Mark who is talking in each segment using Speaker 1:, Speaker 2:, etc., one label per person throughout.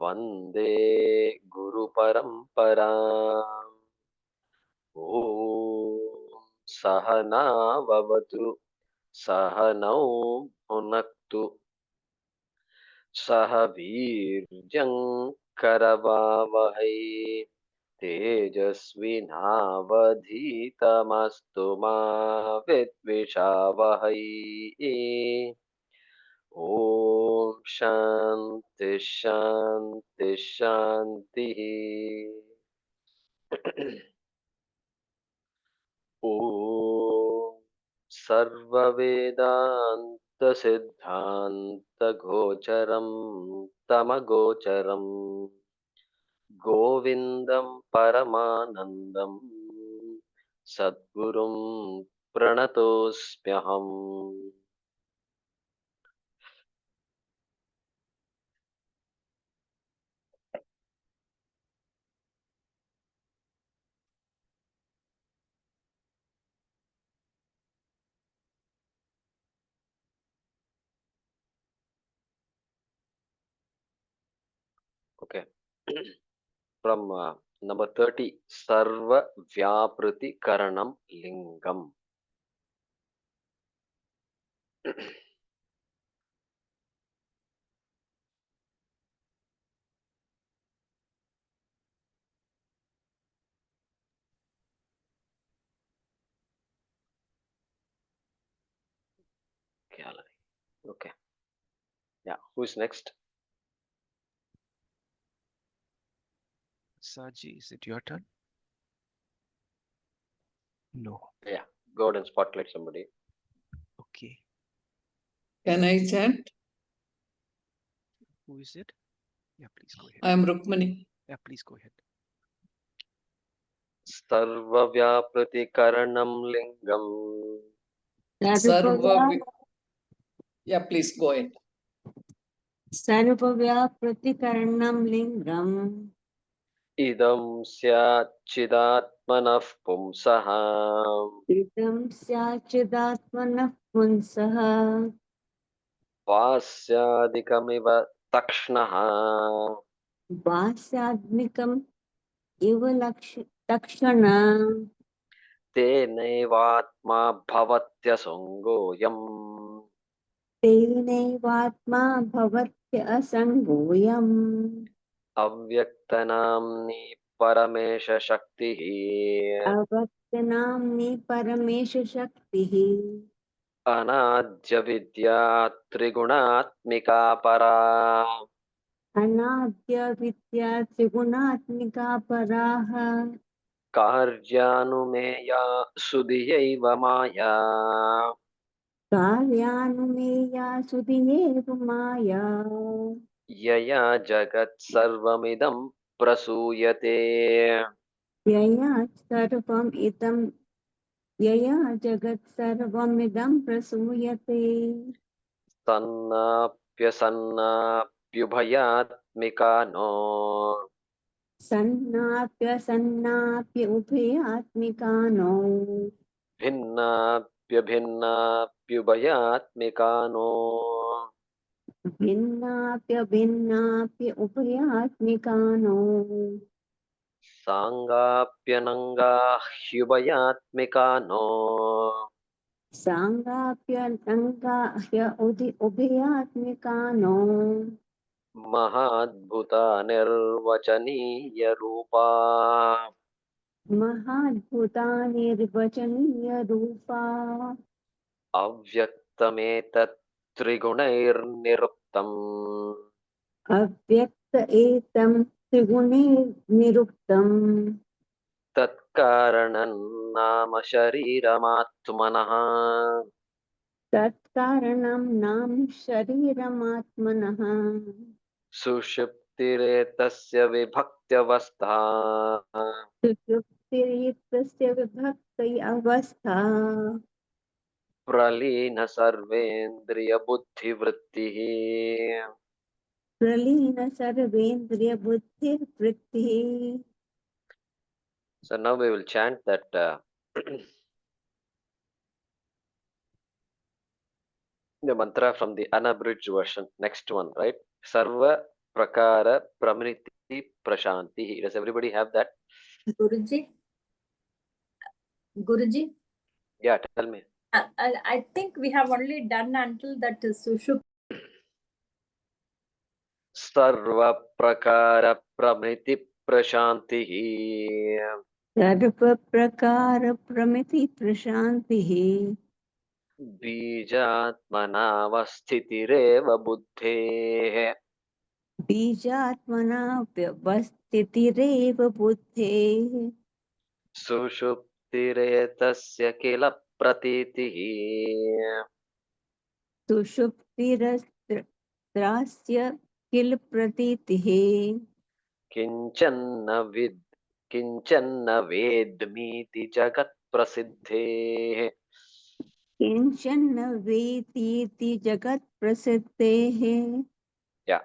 Speaker 1: वन्दे गुरुपरम्पराम्। ॐ सहनाववतु सहनौ भुनक्तु सह वीर्यं करवावहै तेजस्विनावधीतमस्तु मा विद्विषावहै। ॐ शान्ति शान्ति शान्तिः। ॐ सर्ववेदान्तसिद्धान्तगोचरं तमगोचरं गोविन्दं परमानन्दं सद्गुरुं प्रणतोऽस्म्यहम्। Okay. From number 30, Sarva Vyapriti Karanam Lingam. Okay. Yeah. Who's next?
Speaker 2: Saji, is it your turn? No.
Speaker 1: Yeah. Go ahead and spotlight somebody.
Speaker 2: Okay.
Speaker 3: Can I chant?
Speaker 2: Who is it? Yeah, please go ahead.
Speaker 3: I am Rukmani.
Speaker 2: Yeah, please go ahead.
Speaker 1: Sarva Vyapriti Karanam Lingam.
Speaker 3: Yeah, please go ahead.
Speaker 4: सर्वव्यापृतिकरणं लिङ्गम्
Speaker 1: Idam Syat Chidatmanaf Pumsah.
Speaker 4: इदं स्याच्चिदात्मनः पुंसः
Speaker 1: Vasyadikamiva Takshnaha.
Speaker 4: भास्यात्मिकम् इव तक्षण
Speaker 1: Tenevatma Bhavatyasangoyam.
Speaker 4: तेनैवात्मा भवत्य असङ्गोऽयम्
Speaker 1: Avyaktanamni Paramesha Shaktihi.
Speaker 4: अवक्तनाम्नि परमेशशक्तिः
Speaker 1: Anadya Vidya Triguణात्मिका para.
Speaker 4: अनाद्य विद्या त्रिगुणात्मिका पराः
Speaker 1: Karyanumeya Sudhiyaiva Maya.
Speaker 4: कार्यानुमेया सुधियेव माया
Speaker 1: Yaya Jagat Sarvamidam Prasuyate.
Speaker 4: यया सर्वम् इदं यया जगत् सर्वमिदं प्रसूयते
Speaker 1: Sannapyasannapyubhayatmika no.
Speaker 4: सन्नाप्य उभयात्मिकानो
Speaker 1: Bhinnapyabhinnapyubhayatmika no.
Speaker 4: भिन्नाप्य उभयात्मिकानो
Speaker 1: Sangapyanangahubhayatmika no.
Speaker 4: सांगाप्य नङ्गाह्य उभयात्मिकानो
Speaker 1: Mahadbhuta nirvachaniya rupa.
Speaker 4: महाद्भुता निर्वचनीय रूपा
Speaker 1: Avyaktametat trigunairniruptam.
Speaker 4: अव्यक्त एतं त्रिगुणे निरुक्तम्
Speaker 1: Tatkaranam nama shariramatmanah.
Speaker 4: तत्कारणं नाम शरीरमात्मनः
Speaker 1: Sushuptiretasya vibhaktavastha.
Speaker 4: सुषुप्तिरित्यस्य विभक्ति अवस्था
Speaker 1: Pralina sarvendriya buddhi vrittihi.
Speaker 4: प्रलीन सर्वेन्द्रिय बुद्धिर्वृत्तिः
Speaker 1: So now we will chant that The mantra from the unabridged version. Next one, right? Sarva prakara pramriti prashanti. Does everybody have that?
Speaker 5: Guruji, Guruji,
Speaker 1: Yeah, tell me.
Speaker 5: I think we have only done until that Sushup.
Speaker 1: Sarva prakara pramriti prashanti.
Speaker 4: सर्व प्रकार प्रमिति प्रशांति
Speaker 1: बीजात्मनावस्थितिरेव बुद्धेः
Speaker 4: बीजात्मना व्यवस्थितिरेव बुद्धेः
Speaker 1: सुषुप्तिरेतस्य किल प्रतीतिः
Speaker 4: सुषुप्तिरस्त्रास्य किल प्रतीतिः
Speaker 1: किञ्चन्न वेद्मीति जगत्प्रसिद्धेः.
Speaker 4: किंचन न वेतीति जगत् प्रसिद्धेः.
Speaker 1: Yeah.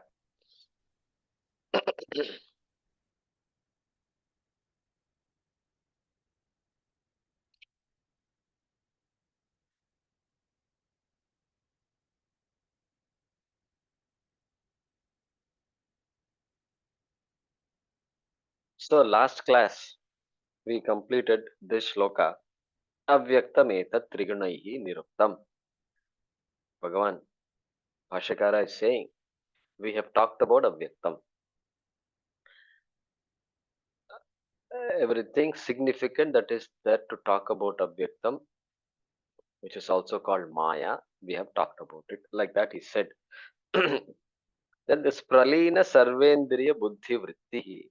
Speaker 1: So last class we completed this shloka. Avyaktam etat trigunaihi niruktam. Bhagavan, Bhashakara is saying, we have talked about avyaktam. Everything significant that is there to talk about avyaktam, which is also called Maya, we have talked about it. Like that he said. Then this pralina sarvendriya buddhi vritti.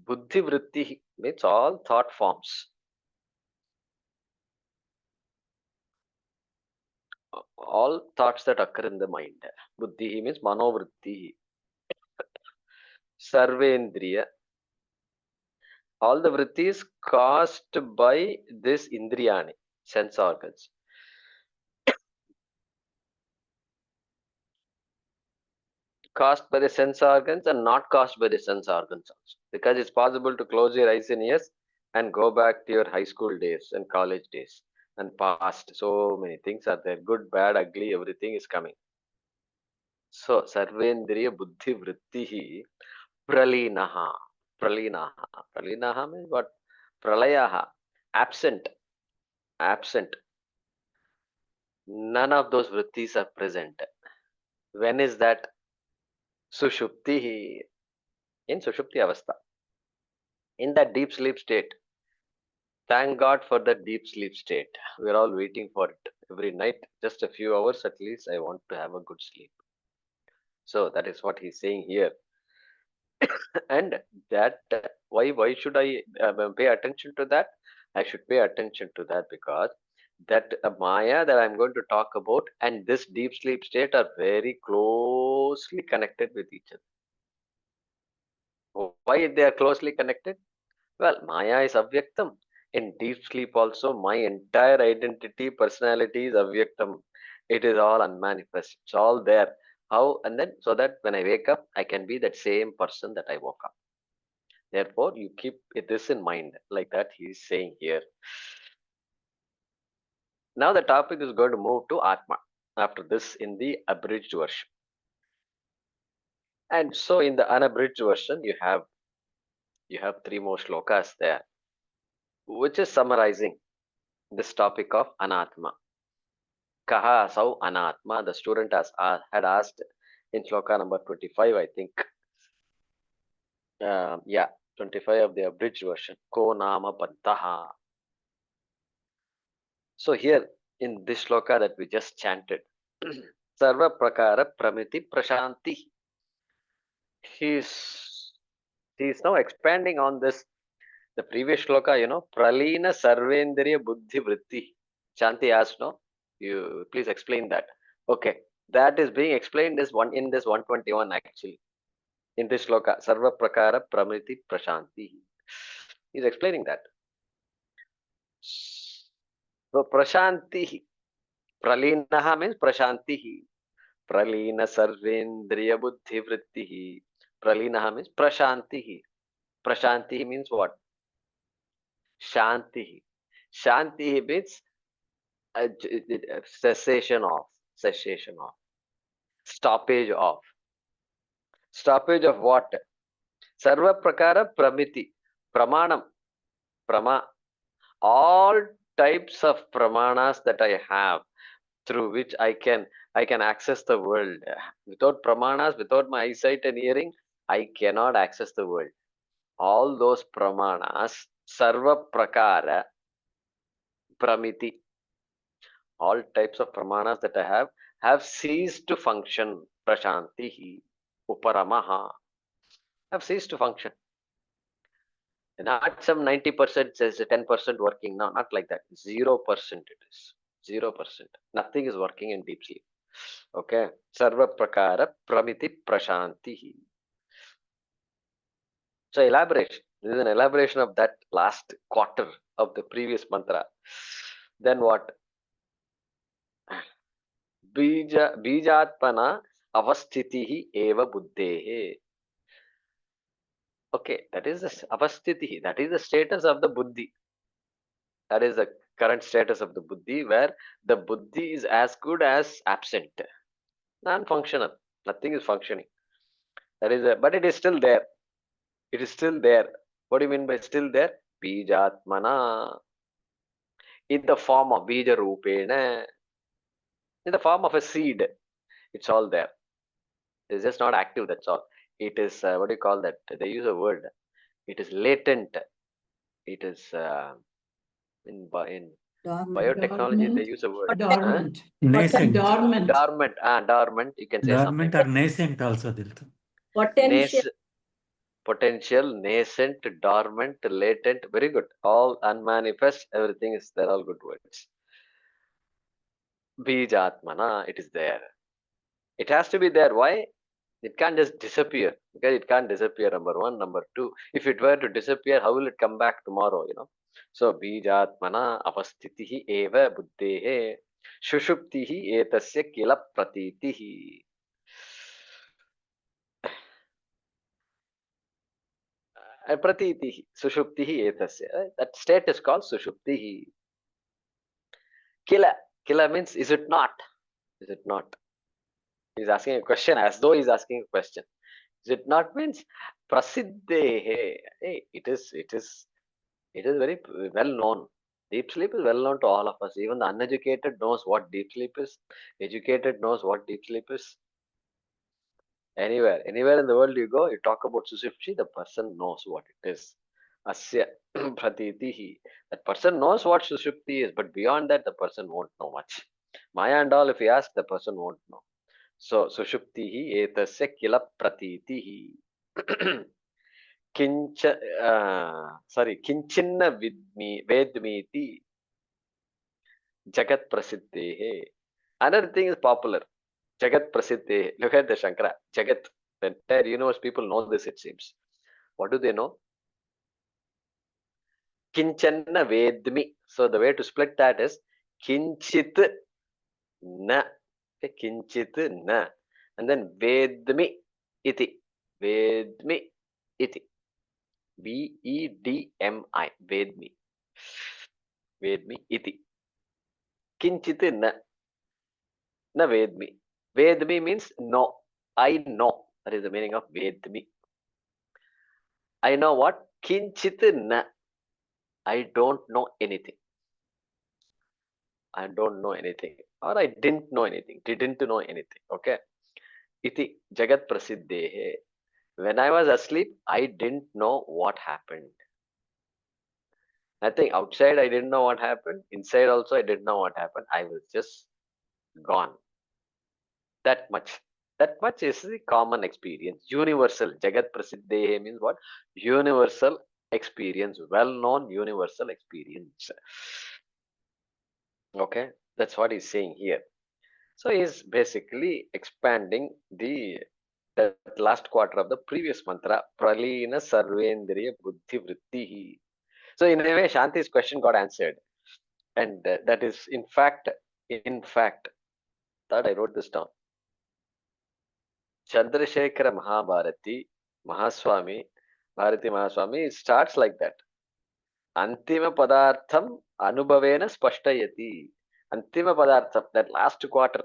Speaker 1: Buddhi vritti means all thought forms. All thoughts that occur in the mind. Buddhi means manovritti. Sarvendriya. All the vrittis caused by this indriyani, sense organs. Caused by the sense organs and not caused by the sense organs also. Because it's possible to close your eyes and ears and go back to your high school days and college days and past. So many things are there. Good, bad, ugly, everything is coming. So, sarvendriya buddhi vrittihi pralinaha. Pralinaha. Pralinaha means what? Pralayaha. Absent. Absent. None of those vrittis are present. When is that? Sushuptihi. In Sushupti Avastha. In that deep sleep state. Thank God for the deep sleep state. We're all waiting for it. Every night, just a few hours at least, I want to have a good sleep. So that is what he's saying here. And that, why should I pay attention to that? I should pay attention to that because that Maya that I'm going to talk about and this deep sleep state are very closely connected with each other. Why they are closely connected? Well, Maya is avyaktam. In deep sleep also, my entire identity, personality is avyaktam. It is all unmanifest. It's all there. How? And then, so that when I wake up, I can be that same person that I woke up. Therefore, you keep this in mind. Like that, he is saying here. Now, the topic is going to move to Atma. After this, in the abridged version. And so, in the unabridged version, you have 3 more shlokas there, which is summarizing this topic of anatma. Kaha asau anatma? The student had asked in shloka number 25, I think. 25 of the abridged version. Ko nama pantaha. So here in this shloka that we just chanted, Sarva prakara pramiti prashanti. He's now expanding on this. The previous shloka, pralina sarvendriya buddhi vritti. Shanti asked, no? You please explain that. Okay. That is being explained in this 121 actually. In this shloka, sarva prakara pramiti prashanti. He's explaining that. So prashanti. Pralinaha means prashanti. Pralina sarvendriya buddhi vritti. Pralinaha means prashanti. Prashanti means what? Shanti. Shanti means cessation of, cessation of, stoppage of. Stoppage of what? Sarva prakara pramiti, pramanam, prama. All types of pramanas that I have, through which I can access the world. Without pramanas, without my eyesight and hearing, I cannot access the world. All those pramanas, sarva prakara pramiti, all types of pramanas that I have ceased to function. Prashantihi, uparamaha, have ceased to function. Not some 90% says 10% working. No, not like that. 0% it is. 0%. Nothing is working in deep sleep. Okay. Sarva prakara pramiti prashantihi. So elaboration. This is an elaboration of that last quarter of the previous mantra. Then what? Bijatmana avasthitihi eva buddhehe. Okay, that is the avasthitihi. That is the status of the buddhi. That is the current status of the buddhi, where the buddhi is as good as absent, non-functional. Nothing is functioning. That is, but it is still there. It is still there. What do you mean by still there? Bijatmana, in the form of bija rupena, in the form of a seed. It's all there. It's just not active. That's all. It is what do you call that? They use a word. It is latent. It is in biotechnology. They use a word.
Speaker 3: Dormant.
Speaker 6: Nascent.
Speaker 3: Dormant.
Speaker 1: Dormant. Dormant. You can say
Speaker 6: Dormant
Speaker 1: something.
Speaker 6: or nascent also. Dilto.
Speaker 5: Potential.
Speaker 1: Potential, nascent, dormant, latent. Very good. All unmanifest. Everything is there. All good words. Bijatmana. It is there. It has to be there. Why? It can't just disappear. Because it can't disappear, number one. Number two, if it were to disappear, how will it come back tomorrow, So, bijatmana avasthitihi eva buddhehe shushuptihi etasya kila pratitihi. Pratitihi, sushuptihi etasya. That state is called sushuptihi. Kila. Kila means, is it not? Is it not? He's asking a question as though he's asking a question. Is it not means prasiddhehe? Hey, it is very well known. Deep sleep is well known to all of us. Even the uneducated knows what deep sleep is. Educated knows what deep sleep is. Anywhere in the world you go, you talk about sushupti, the person knows what it is. Asya pratitihi. That person knows what sushupti is, but beyond that, the person won't know much. Maya and all, if you ask, the person won't know. So, sushuptihi etasya kila pratitihi. Kinchinna vedmiti jagat prasiddhehe. Another thing is popular. Jagat prasiddhehe. Look at the Shankara. Jagat. The entire universe, people know this, it seems. What do they know? Kinchanna vedmi. So the way to split that is kinchit na. Okay, kinchit na. And then vedmi iti. Vedmi iti. Vedmi. Vedmi. Vedmi iti. Kinchit na. Na vedmi. Vedmi means no. I know. That is the meaning of vedmi. I know what? Kinchit na. I don't know anything. I don't know anything. Or I didn't know anything. Didn't know anything. Okay. Iti jagat prasiddhehe. When I was asleep, I didn't know what happened. Nothing. Outside, I didn't know what happened. Inside also, I didn't know what happened. I was just gone. That much. That much is the common experience. Universal. Jagat prasiddhehe means what? Universal experience. Well-known universal experience. Okay. That's what he's saying here. So he's basically expanding that last quarter of the previous mantra. Pralina sarvendriya buddhi vrittihi. So in a way, Shanti's question got answered. And that is in fact, thought I wrote this down. Chandrasekhara Mahabharati, Bharati Mahaswami starts like that. Antima padartham anubhavena spashtayati. Antima Padartha, that last quarter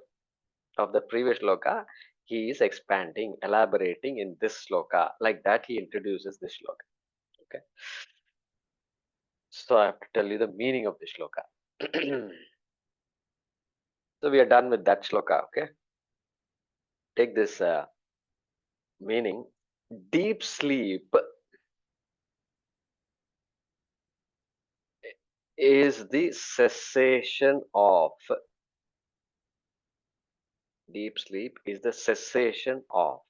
Speaker 1: of the previous shloka, he is expanding, elaborating in this shloka. Like that, he introduces this shloka. Okay. So I have to tell you the meaning of this shloka. So we are done with that shloka. Okay. Take this meaning. Deep sleep is the cessation of. Deep sleep is the cessation of.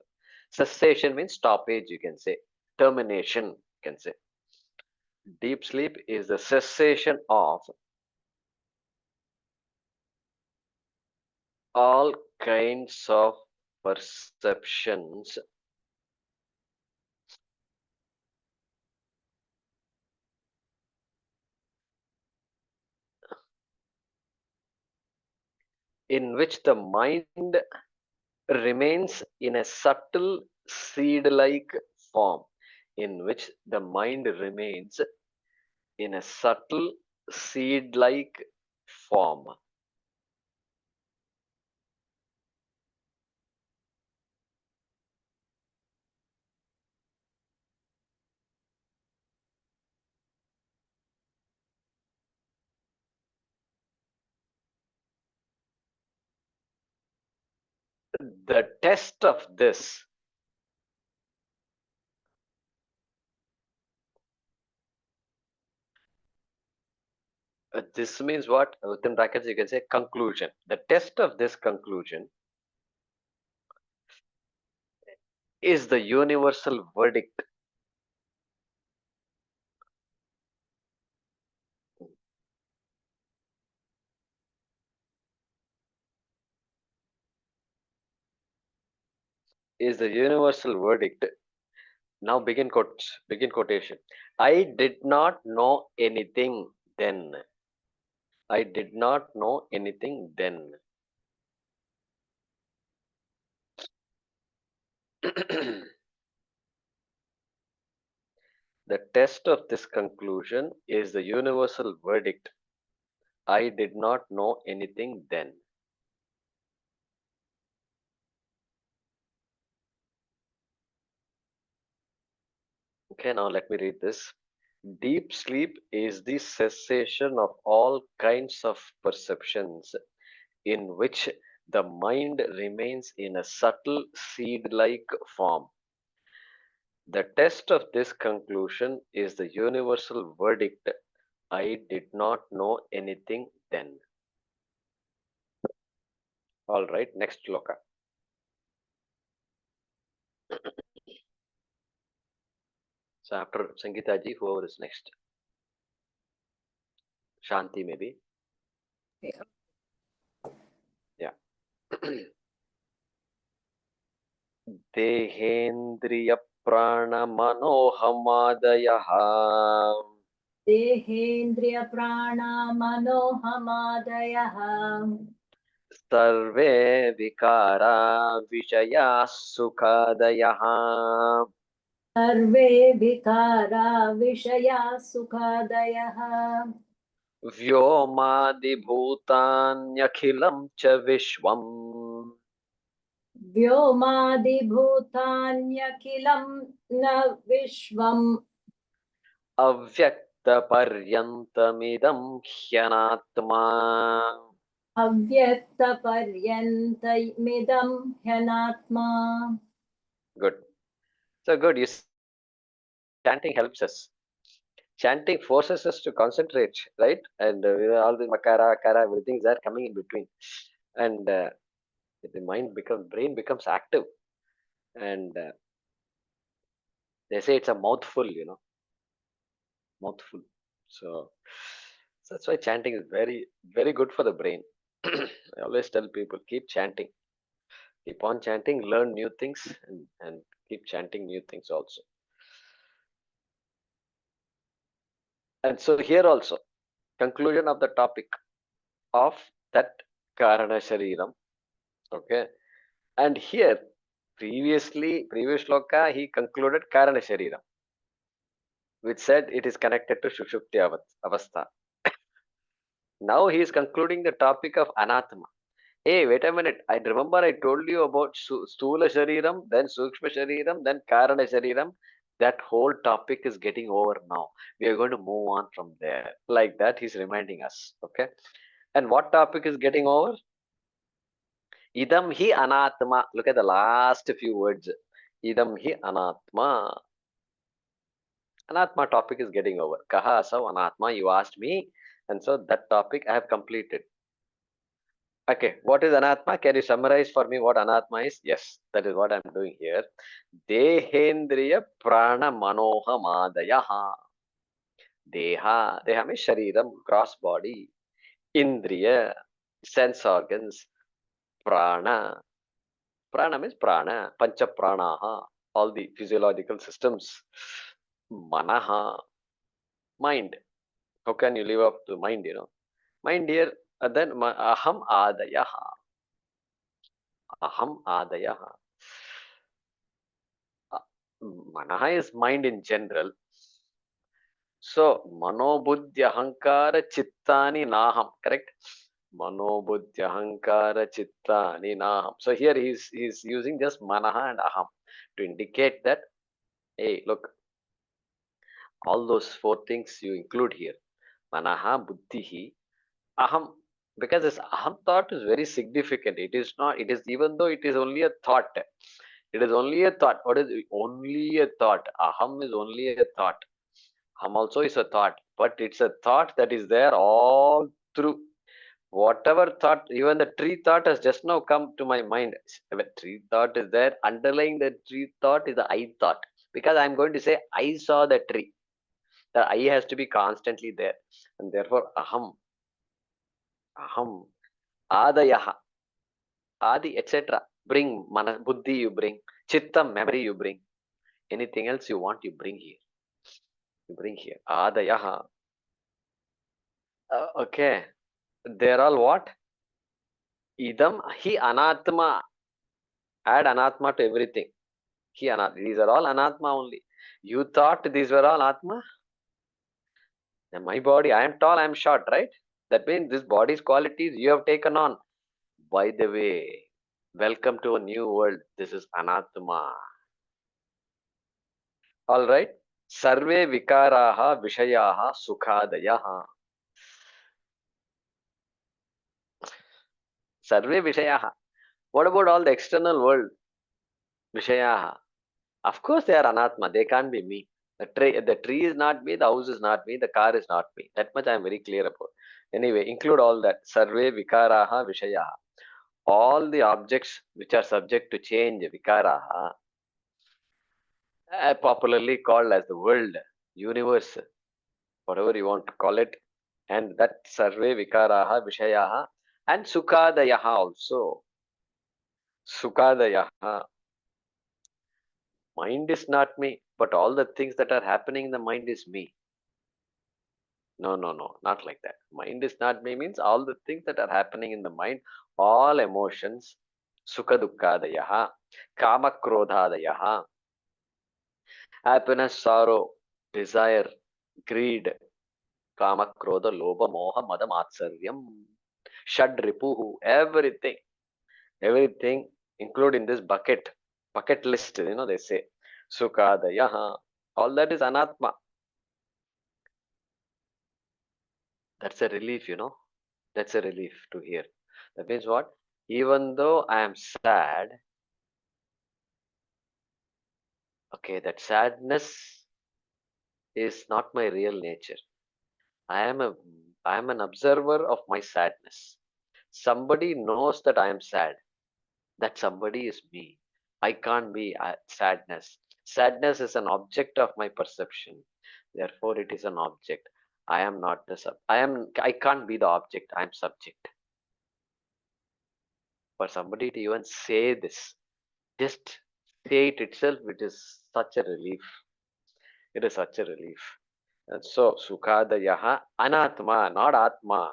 Speaker 1: Cessation means stoppage, you can say. Termination, you can say. Deep sleep is the cessation of all kinds of perceptions in which the mind remains in a subtle seed-like form. In which the mind remains in a subtle seed-like form. The test of this this means what? Within brackets, you can say conclusion. The test of this conclusion is the universal verdict. Is the universal verdict. Now begin quotes. Begin quotation. I did not know anything then. I did not know anything then. The test of this conclusion is the universal verdict. I did not know anything then. Okay, now let me read this. Deep sleep is the cessation of all kinds of perceptions in which the mind remains in a subtle seed-like form. The test of this conclusion is the universal verdict. I did not know anything then. All right, next shloka. So after Sangeeta ji, whoever is next? Shanti maybe. Yeah. देहेन्द्रिय प्राणमनोहमादयः
Speaker 5: देहेन्द्रिय प्राणामनोहमादयः
Speaker 1: सर्वे विकारा विषयाः सुखादयः
Speaker 5: सर्वे विकारा विषया सुखादयः
Speaker 1: व्योमादिभूतान्यखिलं च विश्वम्
Speaker 5: व्योमादिभूतान्यखिलं न विश्वम्
Speaker 1: अव्यक्तपर्यन्तमिदं ह्यनात्मा
Speaker 5: अव्यक्तपर्यन्तमिदं ह्यनात्मा.
Speaker 1: Good. So good. You see, chanting helps us. Chanting forces us to concentrate, right? And all the makara, akara, everything is coming in between. And the brain becomes active. And they say it's a mouthful, mouthful. So that's why chanting is very, very good for the brain. I always tell people, keep chanting. Keep on chanting, learn new things, and keep chanting new things also. And so here also, conclusion of the topic of that Karana Shariram. Okay. And here, previous shloka, he concluded Karana Shariram, which said it is connected to Shushupti Avastha. Now he is concluding the topic of anatma. Hey, wait a minute. I remember I told you about Stula Shariram, then Sukshma Shariram, then Karana Shariram. That whole topic is getting over now. We are going to move on from there. Like that, he's reminding us. Okay. And what topic is getting over? Idam hi anatma. Look at the last few words. Idam hi anatma. Anatma topic is getting over. Kaha asav anatma. You asked me. And so that topic I have completed. Okay, what is anatma? Can you summarize for me what anatma is? Yes, that is what I'm doing here. Dehendriya prana manoha madayaha. Deha means shariram, gross body. Indriya, sense organs. Prana means prana. Pancha pranaha, all the physiological systems. Manaha, mind. How can you live up to mind, Mind here, then aham adayaha. Aham adayaha. Manaha is mind in general. So, manobuddhi ahankara chittani naham, correct? Manobuddhi ahankara chittani naham. So here he's using just manaha and aham to indicate that, hey, look, all those four things you include here. Manaha, buddhihi, aham, because this aham thought is very significant. It is not, it is, even though it is only a thought, it is only a thought. What is it? Only a thought? Aham is only a thought. Aham also is a thought, but it's a thought that is there all through. Whatever thought, even the tree thought has just now come to my mind. The tree thought is there. Underlying the tree thought is the I thought. Because I'm going to say, I saw the tree. The I has to be constantly there. And therefore, aham, adayaha, adi, etc. Bring, mana, buddhi you bring, chittam, memory you bring. Anything else you want, you bring here. You bring here. Adayaha. Okay. They're all what? Idam hi anatma. Add anatma to everything. Hi anatma. These are all anatma only. You thought these were all atma? And my body, I am tall, I am short, right? That means this body's qualities you have taken on. By the way, welcome to a new world. This is anatma. All right. Sarve vikaraha vishayaha sukhadayaha. Sarve vishayaha. What about all the external world? Vishayaha. Of course they are anatma. They can't be me. The tree is not me, the house is not me, the car is not me. That much I am very clear about. Anyway, include all that. Sarve vikaraha vishayaha. All the objects which are subject to change, vikaraha, popularly called as the world, universe, whatever you want to call it. And that sarve vikaraha vishayaha and sukhadayaha also. Sukhadayaha. Mind is not me, but all the things that are happening in the mind is me. No, not like that. Mind is not me means all the things that are happening in the mind, all emotions, sukha dukkadayaha, kama krodhadayaha, happiness, sorrow, desire, greed, kama krodha, lobha, moha, mada, matsaryam, shad ripuhu, everything include in this bucket list, they say, sukadayaha, all that is anatma. That's a relief, That's a relief to hear. That means what? Even though I am sad, okay, that sadness is not my real nature. I am an observer of my sadness. Somebody knows that I am sad. That somebody is me. I can't be sadness. Sadness is an object of my perception. Therefore, it is an object. I am not the sub. I can't be the object. I am subject. For somebody to even say this, just say it itself, it is such a relief. It is such a relief. And so, Sukhadayaha, Anatma, not Atma.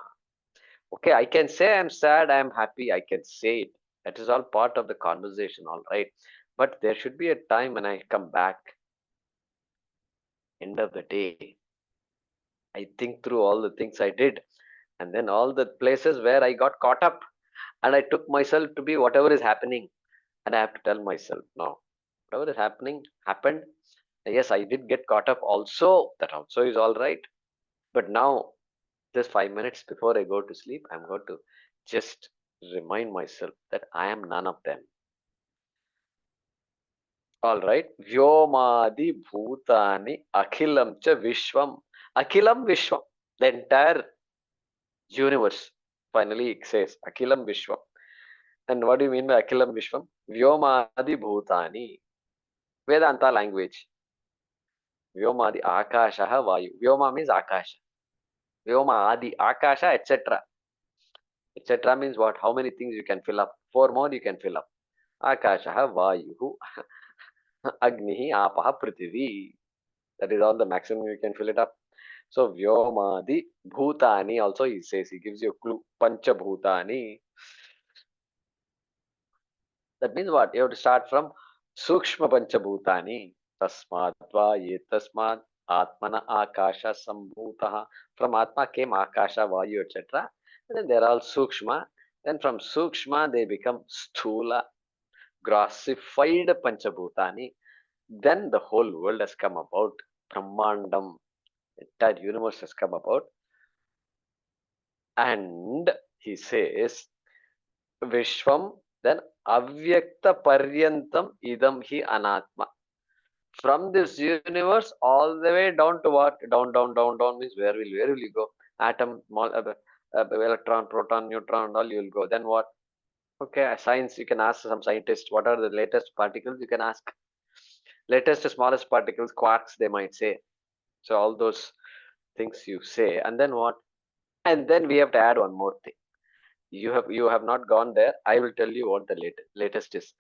Speaker 1: Okay, I can say I'm sad, I'm happy, I can say it. That is all part of the conversation, all right. But there should be a time when I come back, end of the day. I think through all the things I did, And then all the places where I got caught up and I took myself to be whatever is happening. And I have to tell myself, no, whatever is happening, happened. Yes, I did get caught up also. That also is all right. But now, just 5 minutes before I go to sleep, I'm going to just remind myself that I am none of them. All right. Vyomadi bhutani akhilam cha vishwam. Akhilam vishwam. The entire universe. Finally, it says akhilam vishwam. And what do you mean by akhilam vishwam? Vyomadi bhutani. Vedanta language. Vyomadi akashaha vayu. Vyoma means akasha. Vyoma adi akasha, etc. Etc. means what? How many things you can fill up? 4 more you can fill up. Akashaha vayuhu agnihi apaha prithvi. That is all the maximum you can fill it up. So Vyomadi Bhutani also he says, he gives you a clue. Pancha Bhutani. That means what? You have to start from Sukshma Pancha Bhutani. Tasmad va yetasmad Atmana Akasha Sambhutaha. From Atma came Akasha, Vayu, etc. And then they're all Sukshma. Then from Sukshma they become Sthula, grossified Panchabhutani. Then the whole world has come about. Brahmandam, entire universe has come about. And he says, Vishwam, then Avyakta Paryantam Idam Hi Anatma. From this universe all the way down to what? Down, down, down, down means where will you go? Atom, electron, proton, neutron, all you will go. Then what? Okay, science, you can ask some scientists, what are the latest particles? You can ask. Latest, smallest particles, quarks, they might say. So all those things you say. And then what? And then we have to add one more thing. You have not gone there. I will tell you what the latest is.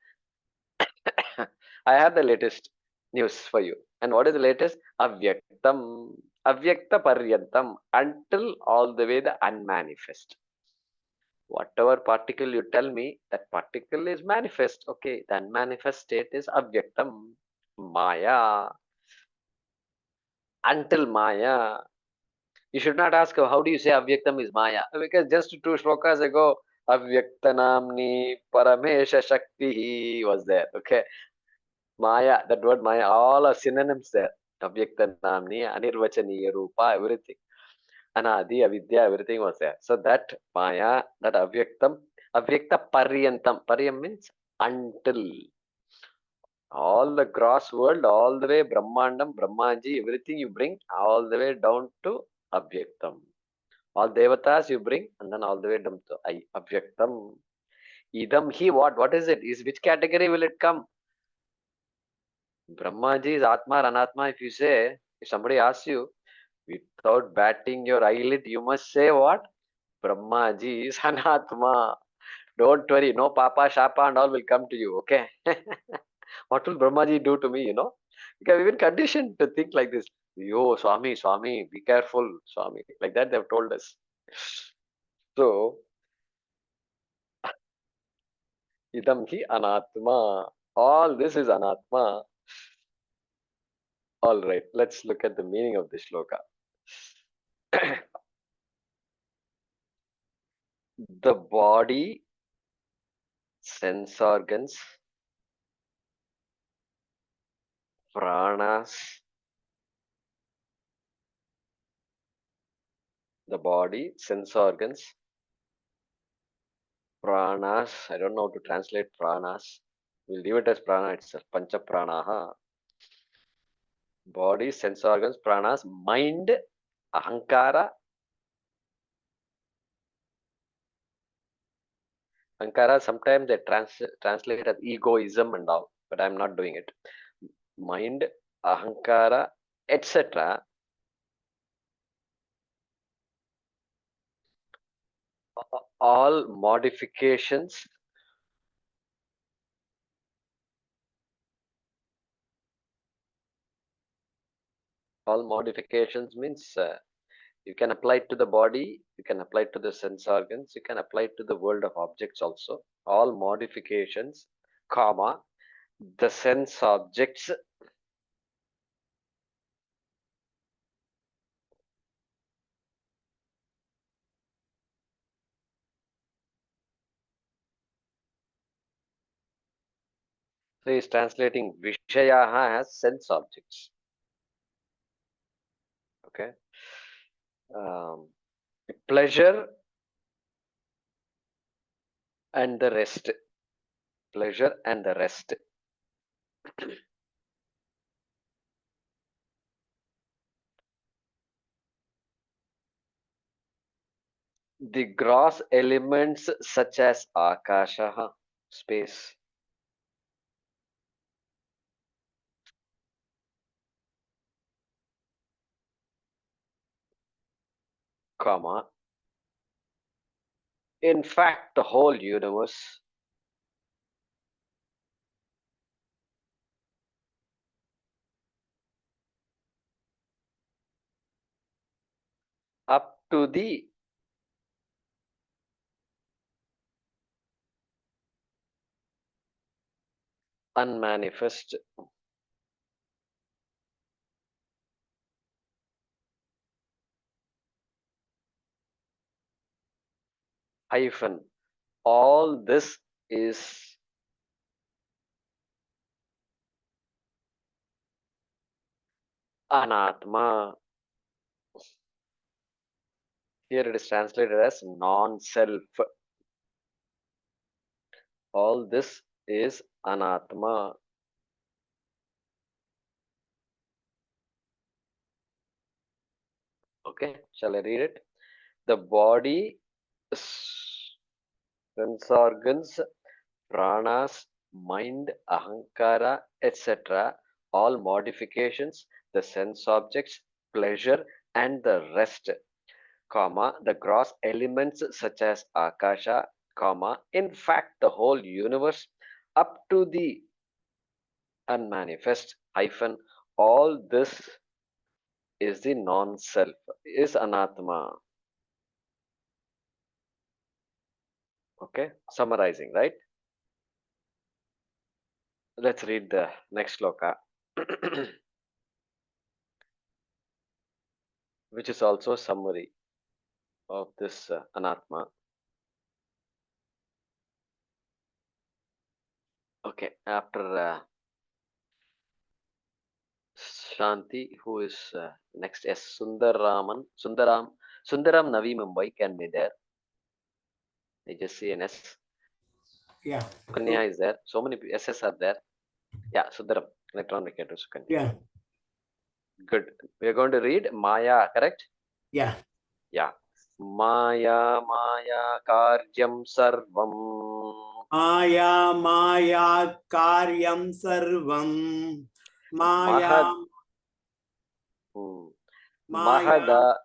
Speaker 1: I have the latest news for you. And what is the latest? Avyaktam. Avyakta Paryantam. Until all the way the unmanifest. Whatever particle you tell me, that particle is manifest. Okay, the unmanifest state is Avyaktam. Maya. Until Maya. You should not ask how do you say Avyaktam is Maya. Because just 2 shlokas ago, Avyaktanamni Paramesha Shakti was there. Okay. Maya, that word Maya, all are synonyms there. Avyaktanamni, Anirvachaniya Rupa, everything. Anadi, Avidya, everything was there. So that Maya, that Avyaktam, Avyakta Paryantam. Paryam means until. All the gross world, all the way Brahmandam, Brahmaji, everything you bring, all the way down to Avyaktam. All devatas you bring, and then all the way down to Avyaktam. Idam hi what? What is it? Is which category will it come? Brahmaji is Atma or Anatma. If you say, if somebody asks you, without batting your eyelid, you must say what? Brahmaji is Anatma. Don't worry, no Papa, Shapa and all will come to you, okay? What will Brahmaji do to me, you know? Because we've been conditioned to think like this. Yo, Swami, Swami, be careful, Swami. Like that they've told us. So, idam hi anatma. All this is anatma. All right, let's look at the meaning of this shloka. The body, sense organs, pranas, the body, sense organs, pranas. I don't know how to translate pranas. We'll leave it as prana itself. Pancha pranaha. Body, sense organs, pranas, mind, ahankara. Ahankara sometimes they translate as egoism and all, but I'm not doing it. Mind, ahankara, etc. All modifications means you can apply it to the body, you can apply it to the sense organs, you can apply it to the world of objects also. All modifications, comma, the sense objects, So he is translating Vishayaha as sense objects. Okay. Pleasure and the rest. Pleasure and the rest. The gross elements such as Akasha, space, comma, in fact the whole universe, up to the unmanifest, hyphen, all this is Anatma. Here it is translated as non-self. All this is Anatma. Okay, shall I read it? The body, sense organs, pranas, mind, ahankara, etc., all modifications, the sense objects, pleasure, and the rest, comma, the gross elements such as akasha, comma, in fact, the whole universe, up to the unmanifest, hyphen, all this is the non-self, is anatma. Okay, summarizing, right? Let's read the next sloka, which is also a summary of this anatma. Okay, after Shanti, who is next? Yes, Sundaram Navi Mumbai can be there. I just see an S.
Speaker 6: Yeah.
Speaker 1: Sukanya is there. So many SS are there. Yeah, Sundaram. Electron Mechanical Sukanya.
Speaker 6: Yeah.
Speaker 1: Good. We are going to read Maya, correct?
Speaker 6: Yeah.
Speaker 1: Yeah. Maya Karyam Sarvam.
Speaker 6: Maya Karyam Sarvam. Maya.
Speaker 1: Mahada.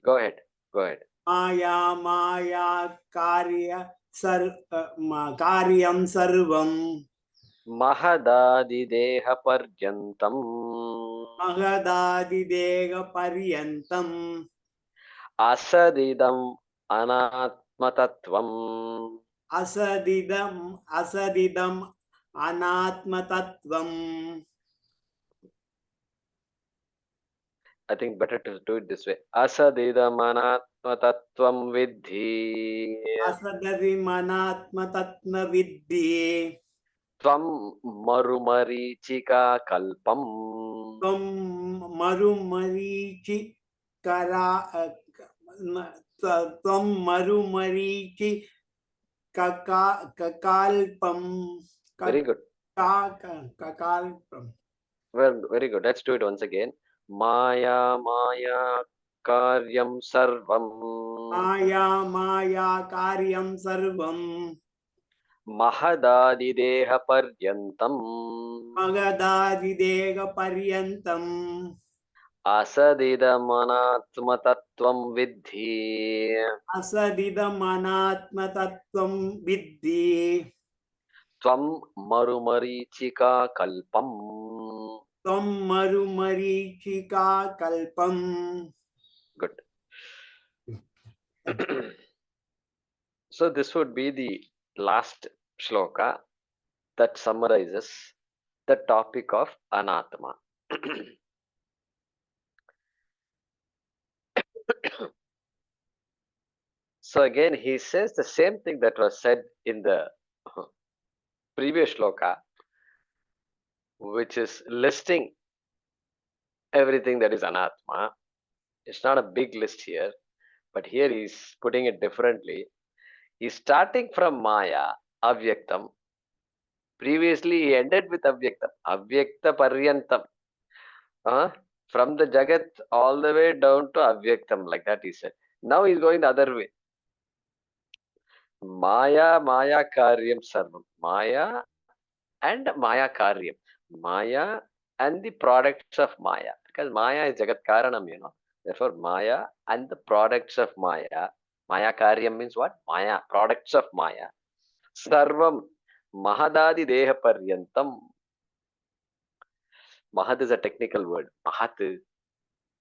Speaker 1: Go ahead.
Speaker 6: Maya Karyam Sarvam.
Speaker 1: Mahadadi Deha Parjantam.
Speaker 6: Mahadadi Dega Paryantam.
Speaker 1: Asadidam Anatmatatvam.
Speaker 6: Asadidam Anatmatatvam.
Speaker 1: I think better to do it this way. Asadidam Anatmatatvam Vidhi.
Speaker 6: Asadidam Anatmatatvam Vidhi.
Speaker 1: Tvam Marumarichika Kalpam.
Speaker 6: Tvam Marumarichi Tvam Marumarichi Kakalpam.
Speaker 1: Very good.
Speaker 6: Kakalpam.
Speaker 1: Well, very good. Let's do it once again. Maya Karyam Sarvam.
Speaker 6: Maya Karyam Sarvam.
Speaker 1: Mahadadideha Paryantam.
Speaker 6: Magadadidega Paryantam.
Speaker 1: Asadidam Anatmatatvam Vidhi.
Speaker 6: Asadidam Anatmatatvam Vidhi.
Speaker 1: Tvam Marumarichika Kalpam.
Speaker 6: Tvam Marumarichika Kalpam.
Speaker 1: Good. So this would be the last shloka that summarizes the topic of anatma. So again he says the same thing that was said in the previous shloka, which is listing everything that is anatma. It's not a big list here, but here he's putting it differently. He's starting from Maya, Avyaktam. Previously, he ended with Avyaktam, Avyakta Paryantam. From the Jagat all the way down to Avyaktam, like that he said. Now he's going the other way. Maya, Maya Karyam Sarvam. Maya and Maya Karyam. Maya and the products of Maya. Because Maya is Jagat Karanam, Therefore, Maya and the products of Maya. Maya Karyam means what? Maya, products of Maya. Sarvam Mahadadi Deha Paryantam. Mahad is a technical word. Mahat,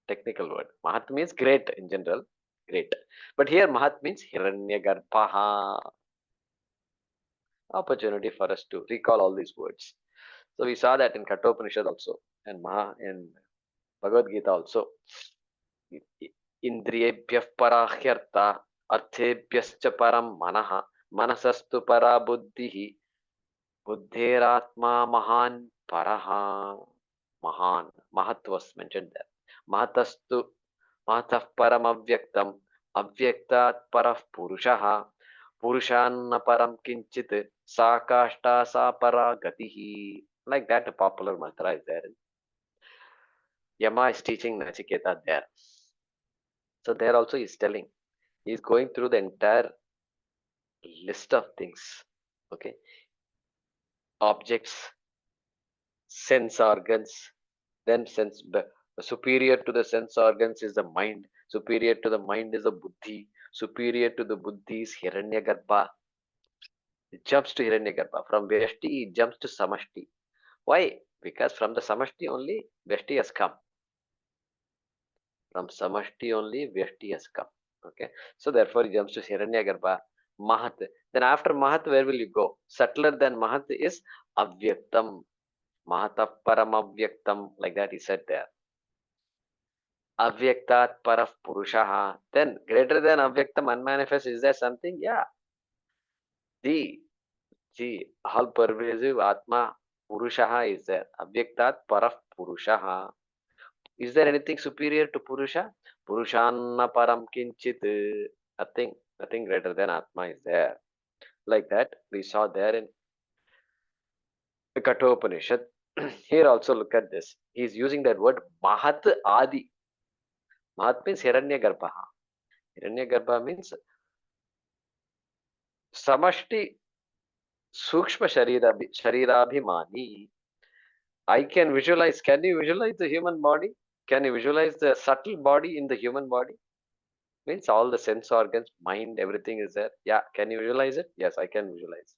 Speaker 1: technical word. Mahat means great in general. Great. But here Mahat means Hiranyagarbha. Opportunity for us to recall all these words. So we saw that in Kathopanishad also, and Bhagavad Gita also. Indriyebhyah parahyarta arthebhyascha param manaha manasastu para buddhihi buddhiratma mahan paraha. Mahan, Mahat was mentioned there. Mahatastu Mahatah param avyaktam avyaktat parah purushaha purushanna param kinchit sakashta sa para gatihi. Like that, a popular mantra is there. Yama is teaching Nachiketa there. So there also he is telling. He is going through the entire list of things. Okay. Objects, sense organs, then superior to the sense organs is the mind, superior to the mind is the buddhi, superior to the buddhi is Hiranyagarbha. It jumps to Hiranyagarbha. From Vyashti it jumps to Samashti. Why? Because from the Samashti only Vyashti has come. From Samashti only Vyashti has come. Okay. So therefore it jumps to Hiranyagarbha. Mahat. Then after Mahat, where will you go? Subtler than Mahat is Avyaktam. Mahatah param avyaktam. Like that he said there. Avyaktat parah purushaha. Then greater than avyaktam, unmanifest, is there something? Yeah. The all pervasive Atma Purushaha is there. Avyaktat parah purushaha. Is there anything superior to Purusha? Purushanna param kinchit. Nothing greater than Atma is there. Like that we saw there in the Kathopanishad. Here also look at this. He is using that word Mahat Adi. Mahat means Hiranyagarbha. Hiranyagarbha means Samashti Sukshma Sharirabhimani. I can visualize. Can you visualize the human body? Can you visualize the subtle body in the human body? Means all the sense organs, mind, everything is there. Yeah. Can you visualize it? Yes, I can visualize.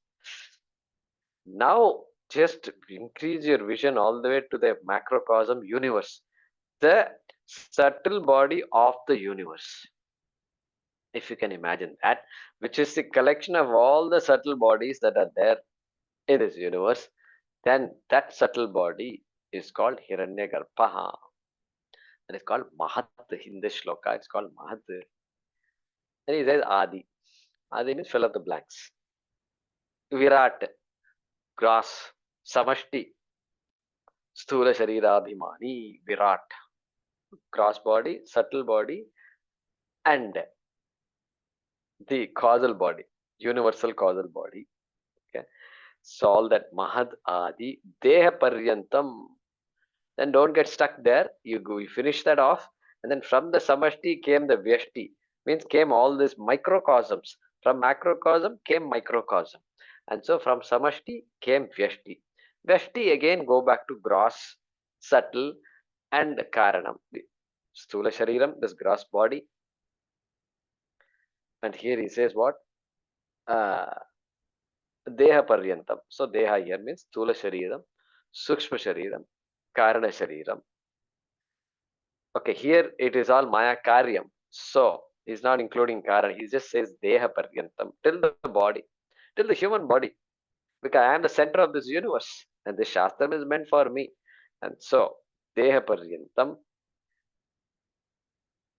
Speaker 1: Now, just increase your vision all the way to the macrocosm universe. The subtle body of the universe. If you can imagine that, which is the collection of all the subtle bodies that are there in this universe, then that subtle body is called Hiranyagarbha. And it's called Mahat. In this shloka, it's called Mahat. And he says Adi. Adi means fill up the blanks. Virat, gross, Samashti, Sthula Sharirabhimani, Virat, gross body, subtle body, and the causal body, universal causal body. Okay. So all that Mahad Adi, Deha Paryantam. Then don't get stuck there. You finish that off, and then from the Samashti came the Vyashti. Means came all these microcosms. From macrocosm came microcosm. And so from Samashti came Vyashti. Vyashti again go back to gross, subtle, and Karanam. Sthula Shariram, this gross body. And here he says what? Deha Paryantam. So Deha here means Sthula Shariram, Sukshma Shariram, Karana Shariram. Okay, here it is all Maya Karyam. So he's not including Karana. He just says Deha Paryantam, till the body, till the human body. Because I am the center of this universe. And this Shastram is meant for me. And so Deha Paryantam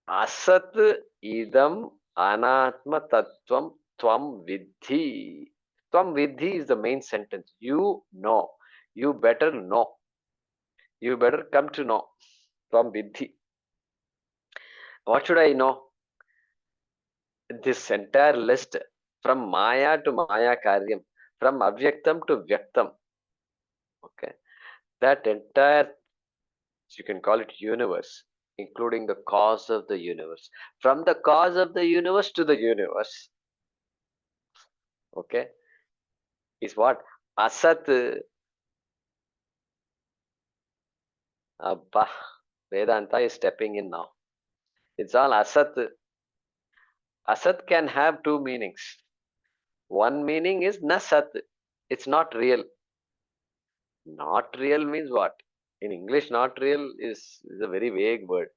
Speaker 1: Asat idam anatma tattvam tvam vidhi. Tvam vidhi is the main sentence. You know. You better know. You better come to know. Tvam vidhi. What should I know? This entire list from Maya to Maya Karyam, from Avyaktam to Vyaktam. Okay. That entire, you can call it universe, including the cause of the universe. From the cause of the universe to the universe. Okay. Is what? Asat. Abba. Vedanta is stepping in now. It's all Asat. Asat can have two meanings. One meaning is Nasat. It's not real. Not real means what? In English, not real is a very vague word.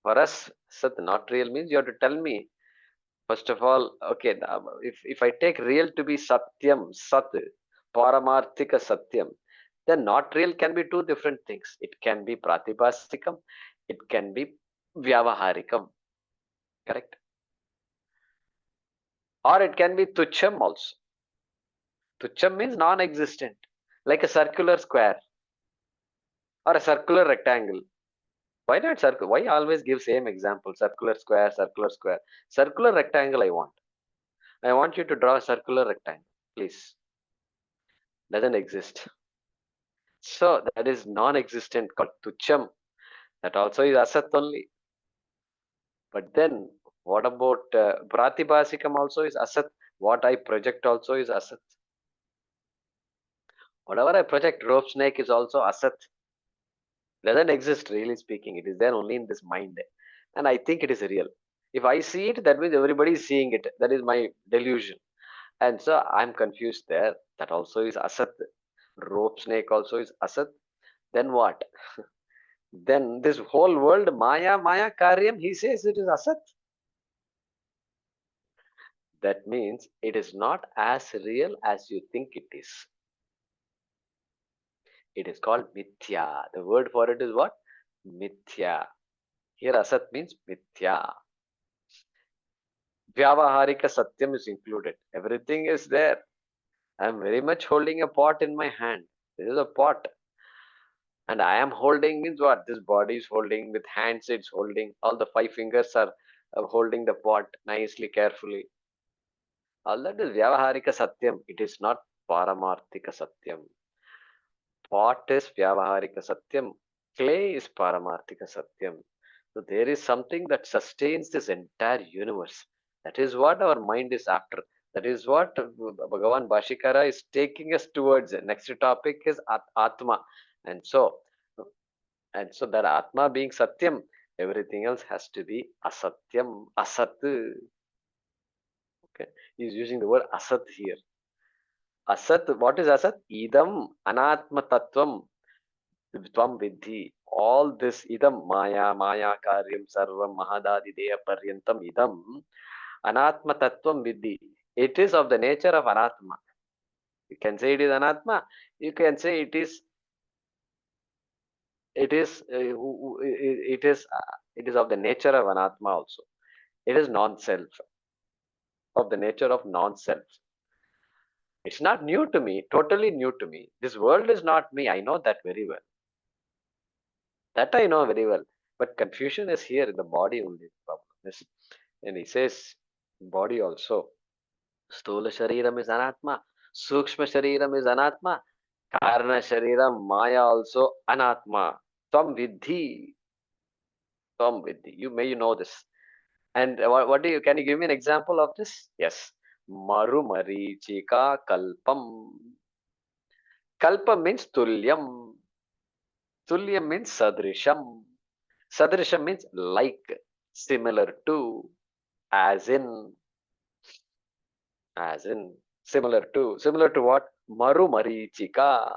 Speaker 1: For us, Sat, not real means you have to tell me. First of all, okay, if I take real to be Satyam, Sat, Paramarthika Satyam, then not real can be two different things. It can be Pratibhasikam, it can be Vyavaharikam. Correct? Or it can be Tucham also. Tucham means non-existent, like a circular square or a circular rectangle. Why not circle? Why always give same example? Circular square, circular square. Circular rectangle I want. I want you to draw a circular rectangle, please. Doesn't exist. So that is non-existent called Tucham. That also is Asat only. But then what about Pratibhasikam also is Asat. What I project also is Asat. Whatever I project, rope snake is also Asat. Doesn't exist, really speaking. It is there only in this mind. And I think it is real. If I see it, that means everybody is seeing it. That is my delusion. And so I'm confused there. That also is Asat. Rope snake also is Asat. Then what? Then this whole world, Maya, Maya, Karyam, he says it is Asat. That means it is not as real as you think it is. It is called Mithya. The word for it is what? Mithya. Here Asat means Mithya. Vyavaharika Satyam is included. Everything is there. I am very much holding a pot in my hand. This is a pot. And I am holding means what? This body is holding, with hands it's holding. All the 5 fingers are holding the pot nicely, carefully. All that is Vyavaharika Satyam. It is not Paramarthika Satyam. Pot is Vyavaharika Satyam. Clay is Paramarthika Satyam. So there is something that sustains this entire universe. That is what our mind is after. That is what Bhagavan Bhashikara is taking us towards. Next topic is Atma. And so that Atma being Satyam, everything else has to be Asatyam, Asat. Okay, he is using the word Asat here. Asat, what is Asat? Idam Anatma Tattvam Tvam Vidhi. All this Idam Maya, Maya Karyam Sarvam Mahadadi Deya Paryantam Idam Anatma Tattvam Vidhi. It is of the nature of Anatma. You can say it is Anatma. You can say it is it is of the nature of Anatma also. It is non-self, of the nature of non-self. It's not new to me, totally new to me. This world is not me. I know that very well. That I know very well. But confusion is here in the body only. Problem is, and he says, body also. Stula Shariram is Anatma. Sukshma Shariram is Anatma. Karna Shariram, Maya also Anatma. Tvam Vidhi. Tvam Vidhi. You know this. And what do you, can you give me an example of this? Yes. Maru Marichika Kalpam. Kalpa means Tulyam. Tulyam means Sadrisham. Sadrisham means like, similar to, as in, similar to what? Maru Marichika.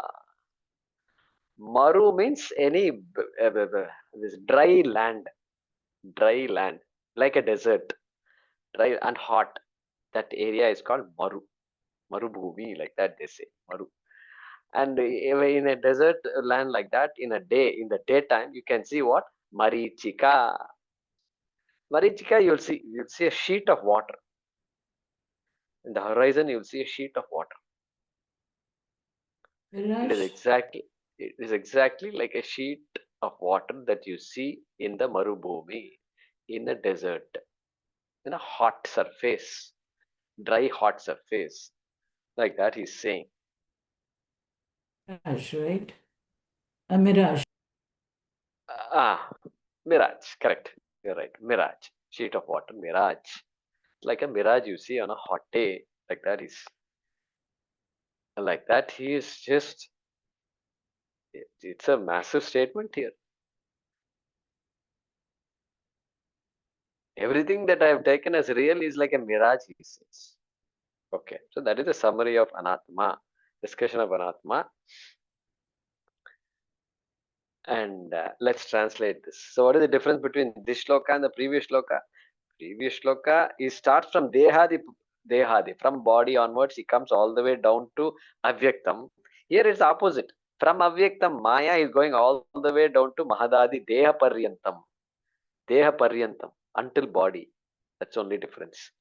Speaker 1: Maru means any this dry land, like a desert, dry and hot. That area is called Maru, Marubhumi, like that they say, Maru. And in a desert land like that, in the daytime, you can see what? Marichika. Marichika, you'll see a sheet of water. In the horizon, you'll see a sheet of water. It is exactly, It is exactly like a sheet of water that you see in the Marubhumi, in a desert, in a hot surface, dry hot surface. Like that he's saying.
Speaker 7: Mirage, right? A mirage.
Speaker 1: Mirage, correct. You're right. Mirage, sheet of water, mirage. Like a mirage you see on a hot day. Like that he is just, it's a massive statement here. Everything that I have taken as real is like a mirage, he says. Okay, so that is a summary of Anatma, discussion of Anatma. And let's translate this. So what is the difference between this shloka and the previous shloka? Previous shloka, he starts from Dehadi, from body onwards, he comes all the way down to Avyaktam. Here it's opposite. From Avyaktam, Maya is going all the way down to Mahadadi, Deha Paryantam, until body. That's only difference.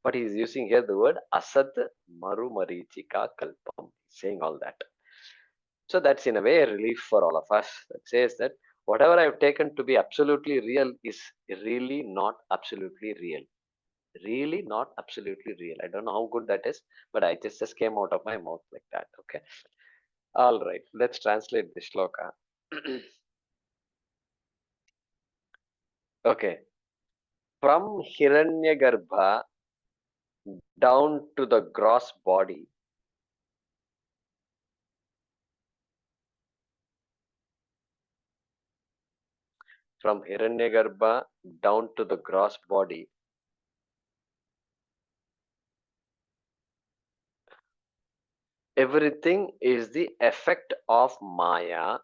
Speaker 1: But he is using here the word Asat Maru Marichika Kalpam, saying all that. So that's in a way a relief for all of us. That says that whatever I have taken to be absolutely real is really not absolutely real. Really not absolutely real. I don't know how good that is, but I just came out of my mouth like that. Okay. All right. Let's translate the shloka. Okay. From Hiranyagarbha down to the gross body, from Hiranyagarbha down to the gross body, everything is the effect of Maya.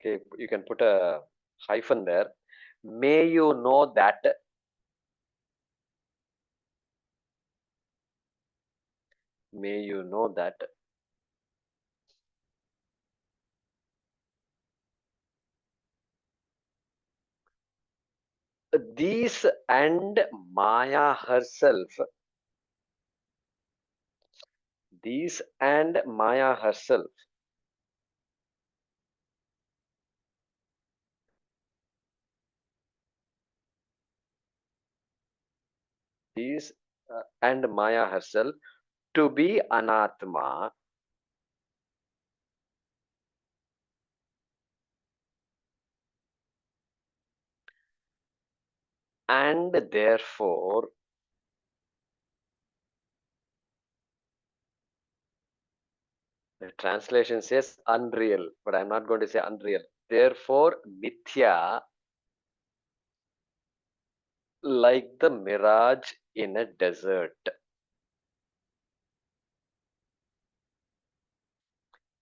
Speaker 1: Okay, you can put a hyphen there. May you know that. May you know that these and Maya herself, these and Maya herself, these and Maya herself, to be Anatma, and therefore the translation says unreal, but I'm not going to say unreal. Therefore, Mithya, like the mirage in a desert.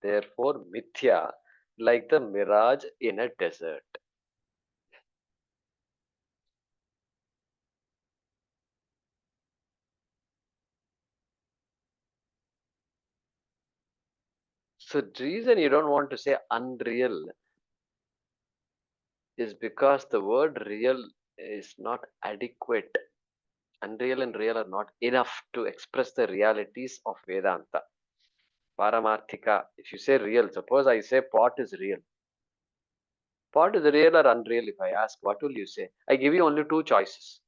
Speaker 1: Therefore, Mithya, like the mirage in a desert. So the reason you don't want to say unreal is because the word real is not adequate. Unreal and real are not enough to express the realities of Vedanta. Paramarthika, if you say real, suppose I say pot is real. Pot is real or unreal? If I ask, what will you say? I give you only two choices.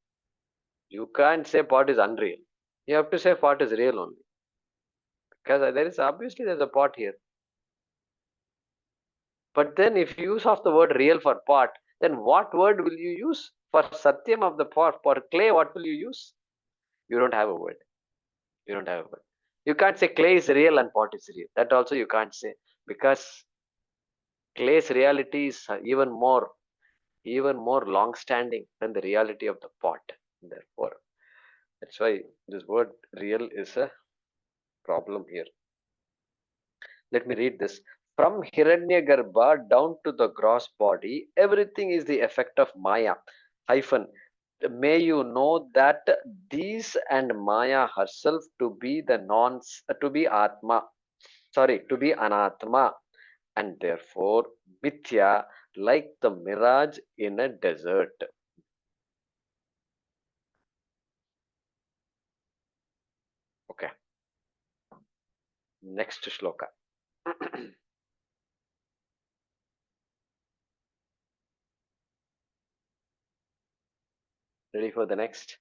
Speaker 1: You can't say pot is unreal. You have to say pot is real only. Because there is obviously there's a pot here. But then if you use of the word real for pot, then what word will you use? For satyam of the pot, for clay, what will you use? You don't have a word. You don't have a word. You can't say clay is real and pot is real. That also you can't say, because clay's reality is even more long-standing than the reality of the pot. Therefore, that's why this word real is a problem here. Let me read this. From Hiranyagarbha down to the gross body, everything is the effect of Maya. Hyphen. May you know that these and Maya herself to be the to be Atma. sorry, to be anatma, and therefore mithya, like the mirage in a desert. Okay. Next shloka. Ready for the next?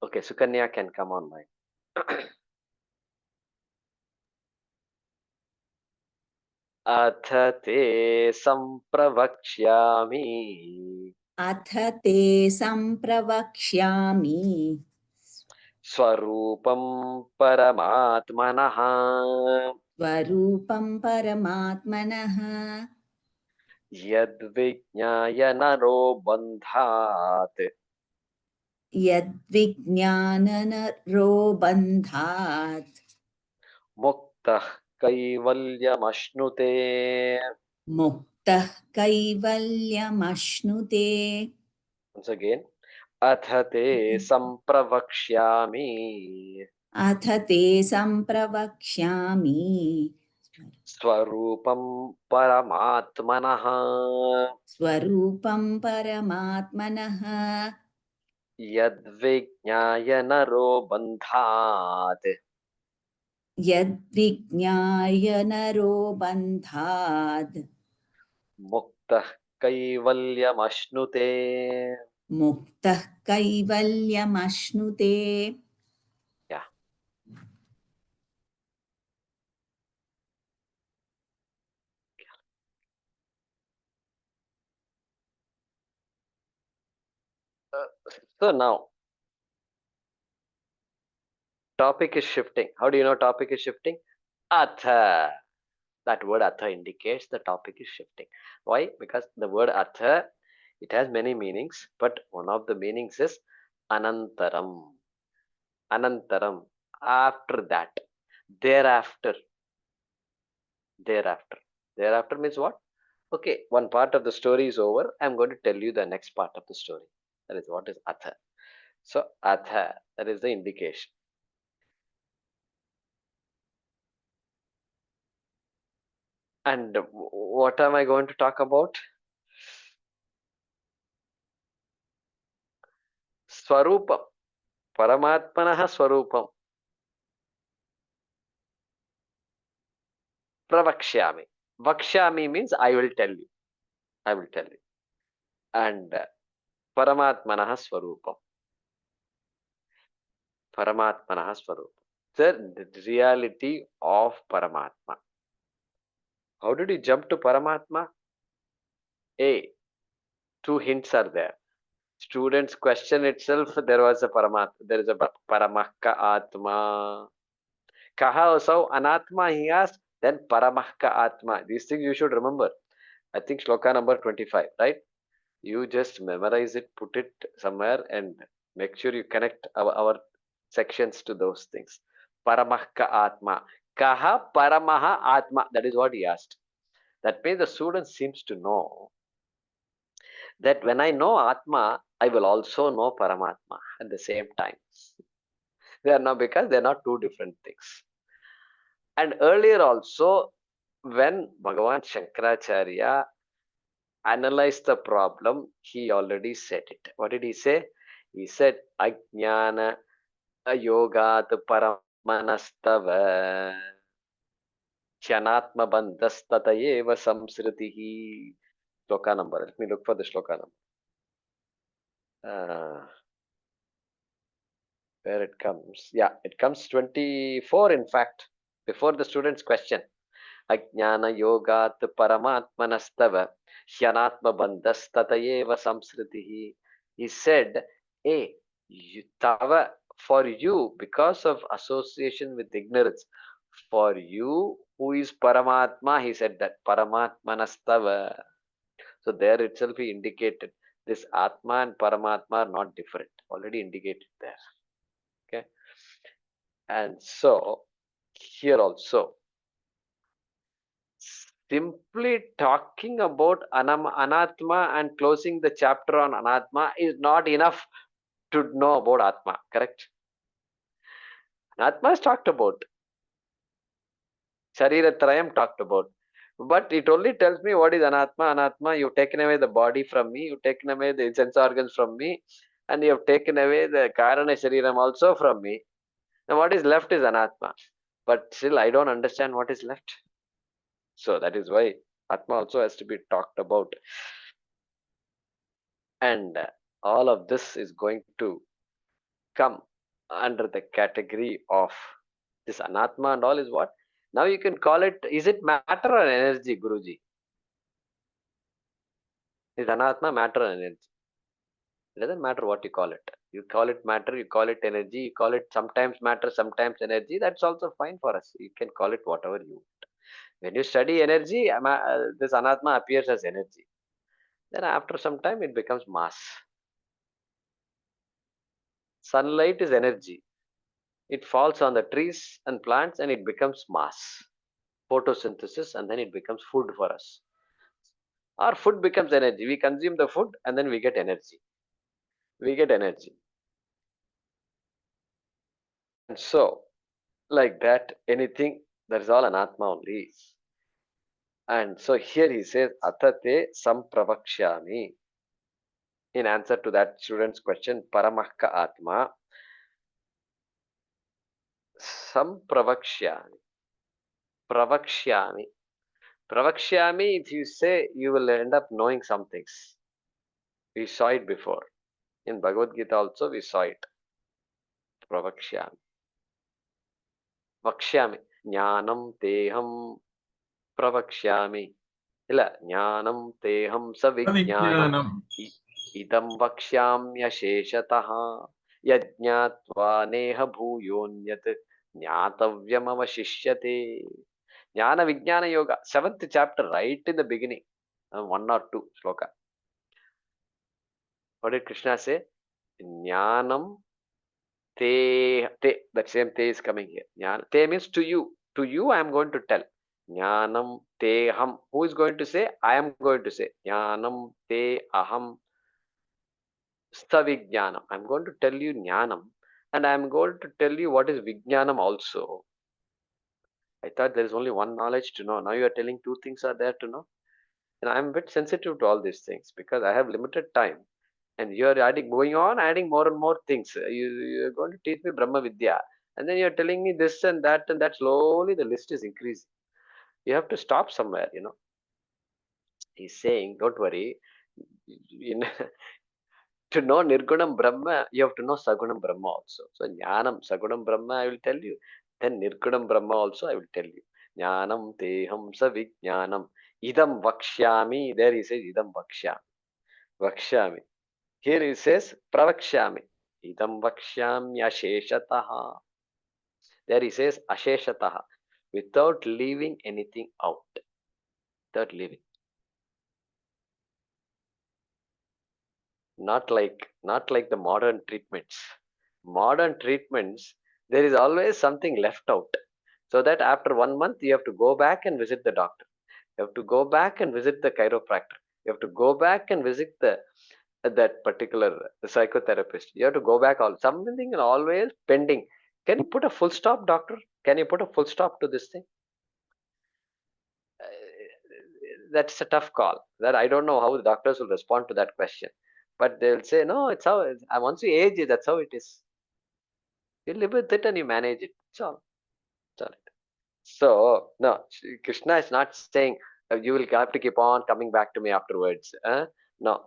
Speaker 1: Okay, Sukanya can come online. अथ ते संप्रवक्ष्यामि
Speaker 8: अथ ते सम्प्रवक्ष्यामि
Speaker 1: स्वरूपं परमात्मनः
Speaker 8: स्वरूपं परमात्मनः
Speaker 1: यद्विज्ञाय नरो बन्धात्
Speaker 8: यद्विज्ञाननरो बन्धात्
Speaker 1: मुक्तः कैवल्यमश्नुते.
Speaker 8: मुक्तः कैवल्यमश्नुते.
Speaker 1: Once again, अथ ते संप्रवक्ष्यामि
Speaker 8: अथ ते सम्प्रवक्ष्यामि
Speaker 1: स्वरूपं परमात्मनः
Speaker 8: स्वरूपं परमात्मनः
Speaker 1: यद्विज्ञाय नरो बन्धात्
Speaker 8: यद्विज्ञाय नरो बन्धात्
Speaker 1: मुक्तः कैवल्यमश्नुते.
Speaker 8: मुक्तः कैवल्यमश्नुते.
Speaker 1: Yeah. So now topic is shifting. How do you know topic is shifting? Atha. That word atha indicates the topic is shifting. Why? Because the word atha, it has many meanings, but one of the meanings is anantaram. Anantaram. After that. Thereafter. Thereafter. Thereafter means what? Okay, one part of the story is over. I'm going to tell you the next part of the story. That is what is atha. So atha, that is the indication. And what am I going to talk about? Swarupam. Paramatmanaha Swarupam. Pravakshyami. Vakshyami means I will tell you. I will tell you. And Paramatmanaha Swarupam. Paramatmanaha Swarupam. The reality of Paramatma. How did you jump to Paramatma? A. Two hints are there. Students' question itself, there was a Paramatma. There is a Paramahka Atma. Kaha Osau Anatma, he asked. Then Paramahka Atma. These things you should remember. I think shloka number 25, right? You just memorize it, put it somewhere, and make sure you connect our sections to those things. Paramahka Atma. Kaha Paramaha Atma. That is what he asked. That means the student seems to know that when I know Atma, I will also know Paramatma at the same time. They are not, because they are not two different things. And earlier also, when Bhagavan Shankaracharya analyzed the problem, he already said it. What did he say? He said, Ajnana yogat paramanastava Kyanatma bandhastatayeva samsritihi. Shloka number. Let me look for the shloka number. Where it comes? Yeah, it comes 24 in fact, before the student's question. Ajnana yogat paramatmanastava hyanatma bandhastatayeva samsritihi. He said, hey, tava, for you, because of association with ignorance, for you who is Paramatma, he said that Paramatmanastava. So there itself he indicated this Atma and Paramatma are not different. Already indicated there. Okay. And so here also, simply talking about Anatma and closing the chapter on Anatma is not enough to know about Atma, correct? Anatma is talked about. Shariratrayam talked about. But it only tells me what is anatma. Anatma, you've taken away the body from me, you've taken away the sense organs from me, and you have taken away the karana shariram also from me. Now what is left is anatma. But still I don't understand what is left. So that is why Atma also has to be talked about. And all of this is going to come under the category of this Anatma and all is what? Now you can call it, is it matter or energy, Guruji? Is Anatma matter or energy? It doesn't matter what you call it. You call it matter, you call it energy, you call it sometimes matter, sometimes energy. That's also fine for us. You can call it whatever you want. When you study energy, this Anatma appears as energy. Then after some time, it becomes mass. Sunlight is energy. It falls on the trees and plants and it becomes mass. Photosynthesis, and then it becomes food for us. Our food becomes energy. We consume the food and then we get energy. We get energy. And so, like that, anything, that is all Anatma only is. And so here he says, Atate sampravakshyami. In answer to that student's question, Paramahka Atma, sampravakshyami. Pravakshyami. Pravakshyami, if you say, you will end up knowing some things. We saw it before. In Bhagavad Gita also we saw it. Pravakshyami. Vakshyami. Jnanam teham pravakshyami. Illa jnanam teham savijnanam. Idam vakshyamya sheshataha. Yajñatva neha bhuyonyat jnatavyam avashishyate. Jnana Vijnana Yoga, 7th chapter, right in the beginning, 1 or 2 sloka. What did Krishna say? Jnanam te, that same te is coming here. Jnana, te means to you. To you I am going to tell. Jnanam te aham. Who is going to say? I am going to say. Jnanam te aham stavijnanam. I am going to tell you jnanam and I am going to tell you what is vijnanam also. I thought there is only one knowledge to know. Now you are telling 2 things are there to know. And I'm a bit sensitive to all these things because I have limited time. And you're adding, going on, adding more and more things. You're going to teach me Brahma Vidya. And then you're telling me this and that, slowly the list is increasing. You have to stop somewhere, He's saying, don't worry. To know Nirgunam Brahma, you have to know Sagunam Brahma also. So Jnanam, Sagunam Brahma, I will tell you. Then Nirgunam Brahma also, I will tell you. Jnanam teham savijnanam. Idam vakshyami. There he says, Idam vakshyami. Vakshyami. Here he says, Pravakshyami. Idam vakshyami asheshataha. There he says, asheshataha. Without leaving anything out. Without leaving. Not like the modern treatments. Modern treatments, there is always something left out. So that after 1 month, you have to go back and visit the doctor. You have to go back and visit the chiropractor. You have to go back and visit that particular psychotherapist. You have to go back. Something is always pending. Can you put a full stop, doctor? Can you put a full stop to this thing? That's a tough call. That I don't know how the doctors will respond to that question. But they'll say, no, it's how, once you age it, that's how it is. You live with it and you manage it. That's all. That's all. So, no, Krishna is not saying you will have to keep on coming back to me afterwards. No.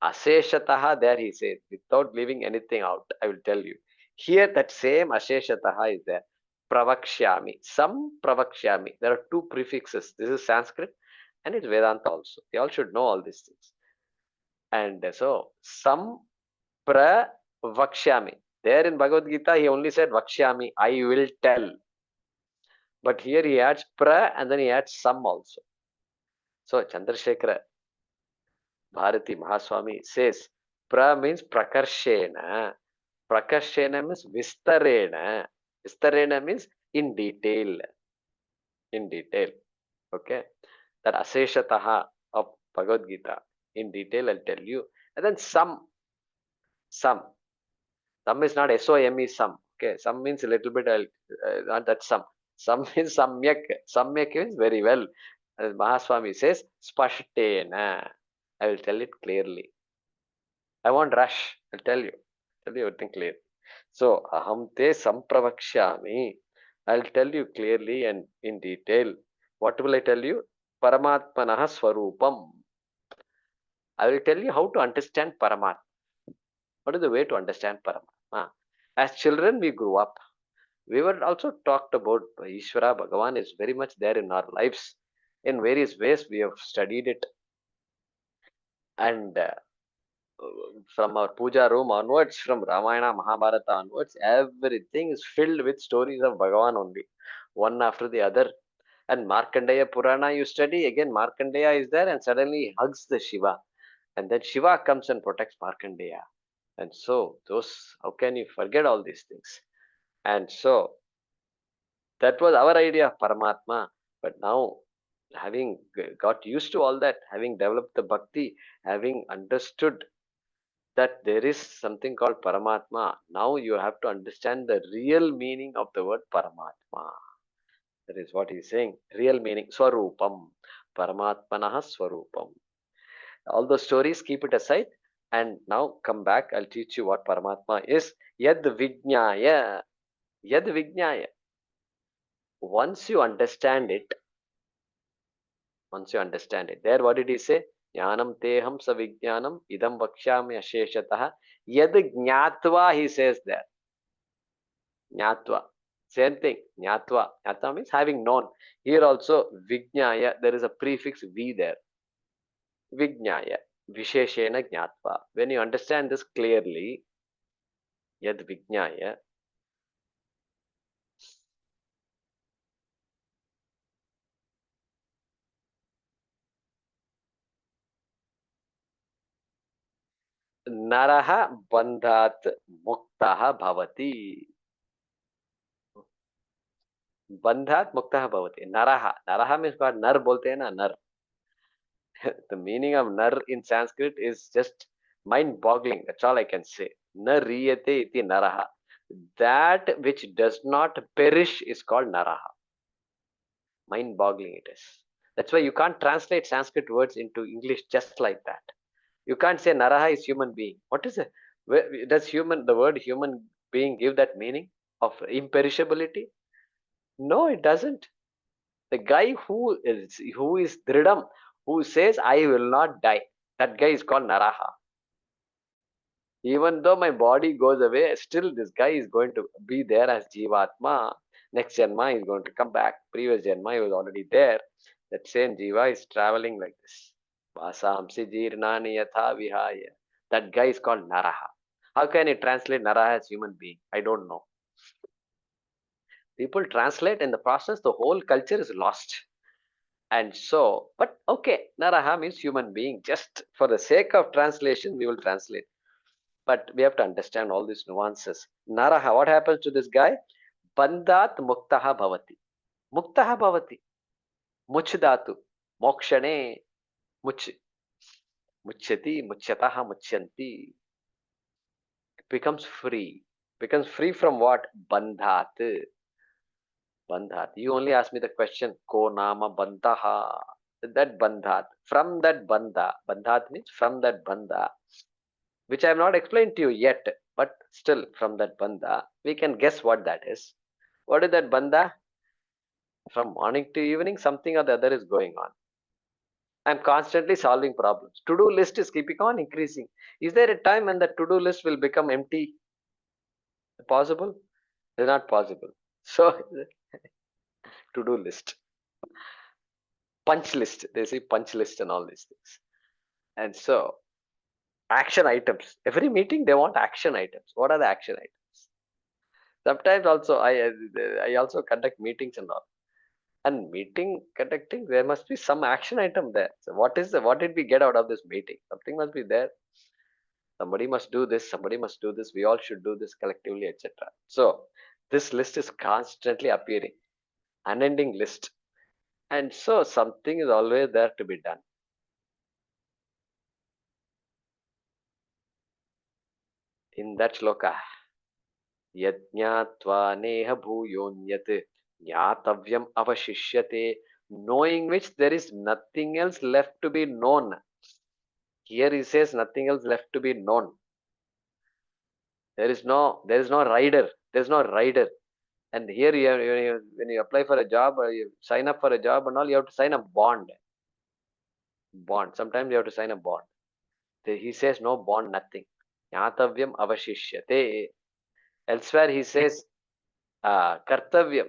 Speaker 1: Asheshataha, there he says, without leaving anything out, I will tell you. Here, that same Asheshataha is there. Pravakshyami. Some Pravakshyami. There are 2 prefixes. This is Sanskrit and it's Vedanta also. You all should know all these things. And so, some Pravakshyami. There in Bhagavad Gita, he only said Vakshyami, I will tell. But here he adds pra and then he adds some also. So Chandrasekhara Bharati Mahaswami says pra means prakarshena. Prakarshena means vistarena. Vistarena means in detail. In detail. Okay. That Aseshataha of Bhagavad Gita. In detail I'll tell you. And then some. Some. Some is not SOME some. Okay. Some means a little bit, not that some. Some is samyak. Samyak is very well. As Mahaswami says, spashtena. I will tell it clearly. I won't rush. I'll tell you. Tell you everything clear. So, aham te sampravakshami. I'll tell you clearly and in detail. What will I tell you? Paramatmanaha swarupam. I will tell you how to understand Paramatma. What is the way to understand Paramatma? As children, we grew up. We were also talked about Ishvara, Bhagavan is very much there in our lives. In various ways, we have studied it. And from our puja room onwards, from Ramayana, Mahabharata onwards, everything is filled with stories of Bhagavan only, one after the other. And Markandeya Purana you study, again Markandeya is there and suddenly he hugs the Shiva. And then Shiva comes and protects Markandeya. And so how can you forget all these things? And so that was our idea of Paramatma. But now, having got used to all that, having developed the bhakti, having understood that there is something called Paramatma, now you have to understand the real meaning of the word Paramatma. That is what he is saying. Real meaning, Swarupam. Paramatmanaha Swarupam. All those stories, keep it aside. And now come back. I'll teach you what Paramatma is. Yad Vijnaya. Yad Vijnaya. Once you understand it, there what did he say? Jnanam teham savijnanam idam vakshyami asheshatah. Yad jnatva, he says there. Jnatva. Same thing. Jnatva. Jnatva means having known. Here also, vijnaya, there is a prefix V there. Vijnaya. Visheshena jnatva. When you understand this clearly, yad vijnaya, naraha bandhat muktaha bhavati. Bandhat muktaha bhavati. Naraha. Naraha means what? Nar bolte hai na, nar. The meaning of nar in Sanskrit is just mind-boggling. That's all I can say. Na riyate iti naraha. That which does not perish is called naraha. Mind-boggling it is. That's why you can't translate Sanskrit words into English just like that. You can't say naraha is human being. What is it? Does the word human being give that meaning of imperishability? No, it doesn't. The guy who is dridam, who says I will not die, that guy is called naraha. Even though my body goes away, still this guy is going to be there as jivatma. Next janma is going to come back. Previous janma he was already there. That same jiva is traveling like this. Vasamsi jirnani yatha vihaya. That guy is called naraha. How can you translate naraha as human being? I don't know. People translate, in the process the whole culture is lost. And so, but okay, naraha means human being. Just for the sake of translation, we will translate. But we have to understand all these nuances. Naraha, what happens to this guy? Bandhat muktaha bhavati. Muktaha bhavati. Muchdatu. Mokshane. Much. Muchyati. Muchyataha. Muchyanti. It becomes free. Becomes free from what? Bandhat. Bandhat. You only ask me the question, ko nama bandhaha. That bandhat. From that bandha. Bandhat means from that bandha, which I have not explained to you yet, but still from that bandha, we can guess what that is. What is that bandha? From morning to evening, something or the other is going on. I'm constantly solving problems. To-do list is keeping on increasing. Is there a time when the to-do list will become empty? Possible? It's not possible. So, to-do list. Punch list. They say punch list and all these things. And so, action items. Every meeting, they want action items. What are the action items? Sometimes also, I also conduct meetings and all. And meeting conducting, there must be some action item there. So what did we get out of this meeting? Something must be there. Somebody must do this, somebody must do this, we all should do this collectively, etc. So this list is constantly appearing, unending list. And so something is always there to be done. In that shloka, yajñātvā neha bhūyonyat Yatavyam avashishyate, knowing which there is nothing else left to be known. Here he says nothing else left to be known. There is no rider. There's no rider. And here when you apply for a job or you sign up for a job and all, you have to sign a bond. Sometimes you have to sign a bond. He says no bond, nothing. Yatavyam avashishyate. Elsewhere he says kartavyam.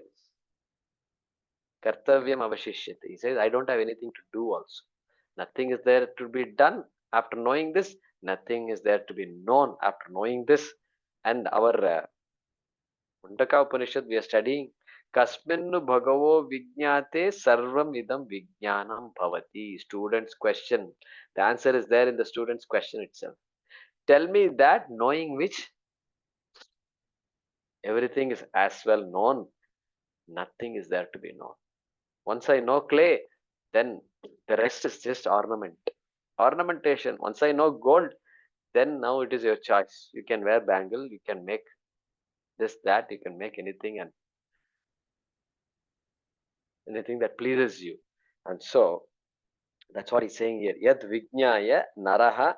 Speaker 1: Kartavyam avashishyate. He says, I don't have anything to do also. Nothing is there to be done after knowing this. Nothing is there to be known after knowing this. And our Mundaka Upanishad we are studying. Kasminnu bhagavo vijñāte sarvam idam vijñānam bhavati. Student's question. The answer is there in the student's question itself. Tell me that knowing which everything is as well known, nothing is there to be known. Once I know clay, then the rest is just ornament. Ornamentation. Once I know gold, then now it is your choice. You can wear bangle, you can make this, that, you can make anything and anything that pleases you. And so that's what he's saying here. Yad vijñāya naraha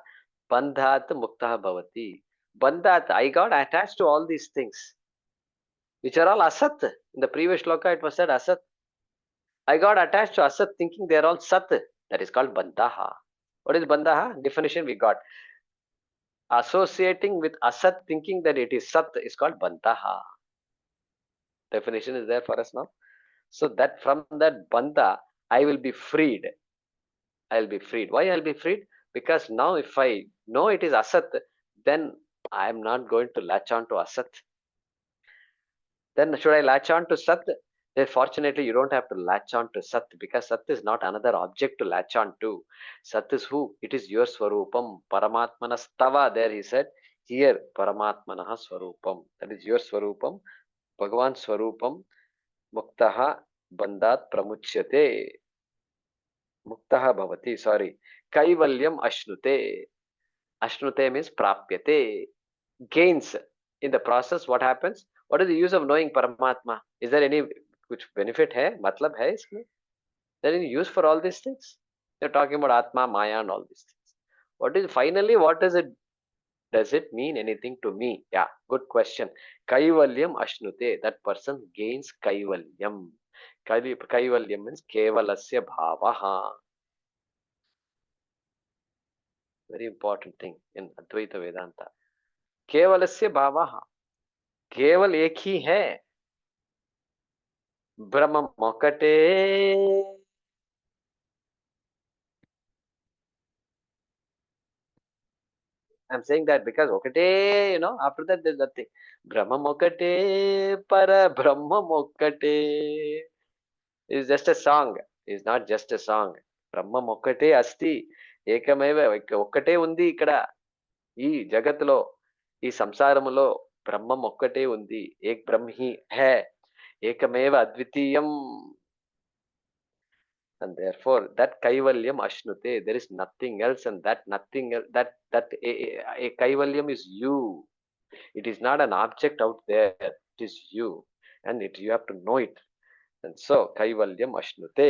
Speaker 1: bandhat muktaha bhavati. Bandhat, I got attached to all these things, which are all asat. In the previous shloka it was said asat. I got attached to asat thinking they are all sat. That is called bandaha. What is bandaha? Definition we got. Associating with asat thinking that it is sat is called bandaha. Definition is there for us now. So that from that banda, I will be freed. I will be freed. Why I will be freed? Because now if I know it is asat, then I am not going to latch on to asat. Then should I latch on to sat? Then fortunately you don't have to latch on to sat, because sat is not another object to latch on to. Sat is who? It is your swarupam. Paramatmana stava. There he said, here Paramatmana swarupam. That is your swarupam. Bhagavan swarupam. Muktaha bandat pramuchyate. Muktaha bhavati. Sorry. Kaivalyam ashnute. Ashnute means prapyate. Gains. In the process, what happens? What is the use of knowing Paramatma? Is there any which benefit hai? Matlab hai isme? Is there any use for all these things? You're talking about Atma, Maya and all these things. What is finally, what is it? Does it mean anything to me? Yeah, good question. Kaivalyam ashnute. That person gains kaivalyam. Kaivalyam means kevalasya bhavaha. Very important thing in Advaita Vedanta. केवलस्य भावः. केवल एक ही है. ब्रह्म मोकटे. I'm saying that because okate, after that there's nothing. Brahma mokate, para Brahma mokate. It's just a song. It's not just a song. Brahma mokate asti. Ekameva okate undi ikkada. ఈ జగత్తులో, ఈ సంసారములో బ్రహ్మం ఒక్కటే ఉంది. ఏక్ Brahmi high, ఏకమేవ అద్వితీయం. And therefore that kaivalyam ashnute, there is nothing else, and that nothing else, that a kaivalyam is you. It is not an object out there, it is you, and you have to know it. And so kaivalyam ashnute.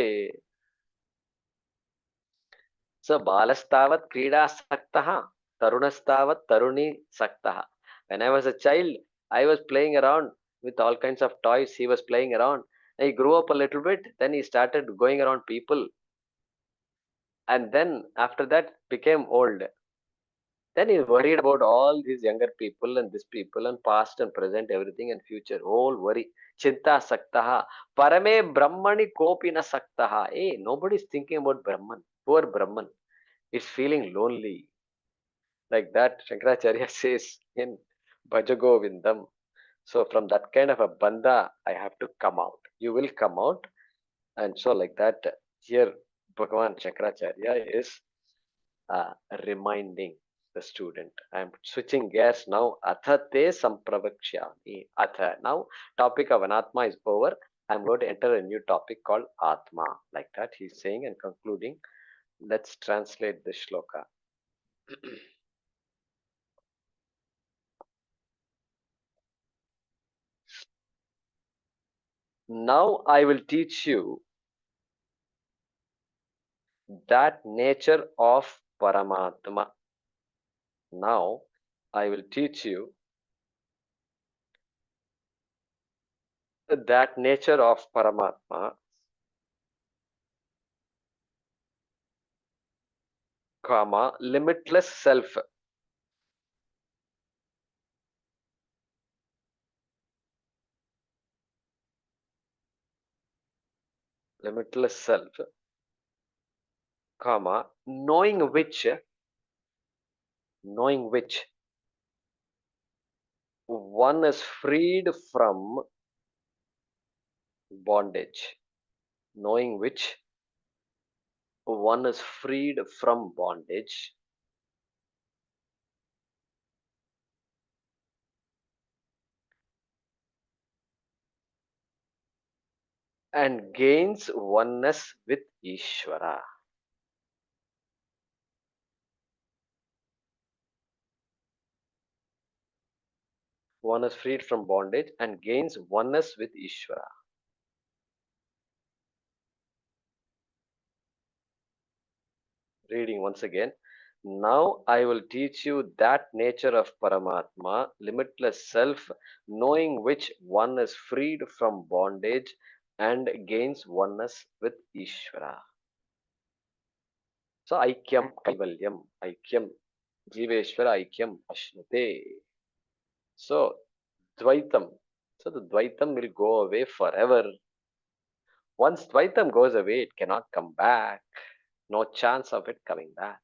Speaker 1: So balastavat krida saktaha, tarunastavat taruni saktaha. When I was a child, I was playing around with all kinds of toys. He was playing around. He grew up a little bit. Then he started going around people. And then after that became old. Then he worried about all these younger people and this people and past and present, everything and future. All worry. Chinta saktaha. Parame brahmani kopina saktaha. Hey, nobody is thinking about Brahman. Poor Brahman. It's feeling lonely. Like that, Shankaracharya says in Bhajagovindam. So from that kind of a banda, I have to come out. You will come out. And so like that, here Bhagavan Shankaracharya is reminding the student. I am switching gears now. Athate sampravakshyami. Atha. Now topic of anatma is over. I am going to enter a new topic called Atma. Like that he is saying and concluding. Let's translate the shloka. Now I will teach you that nature of Paramatma. Now I will teach you that nature of Paramatma, comma, limitless self. Limitless self, comma, knowing which one is freed from bondage. Knowing which one is freed from bondage and gains oneness with Ishvara. One is freed from bondage and gains oneness with Ishvara. Reading once again. Now I will teach you that nature of Paramatma, limitless self, knowing which one is freed from bondage and gains oneness with Ishvara. So Aikyam Kaivalyam, Aikyam Jiveshwara Aikyam Ashnate. So Dvaitam. So the Dvaitam will go away forever. Once Dvaitam goes away, it cannot come back. No chance of it coming back.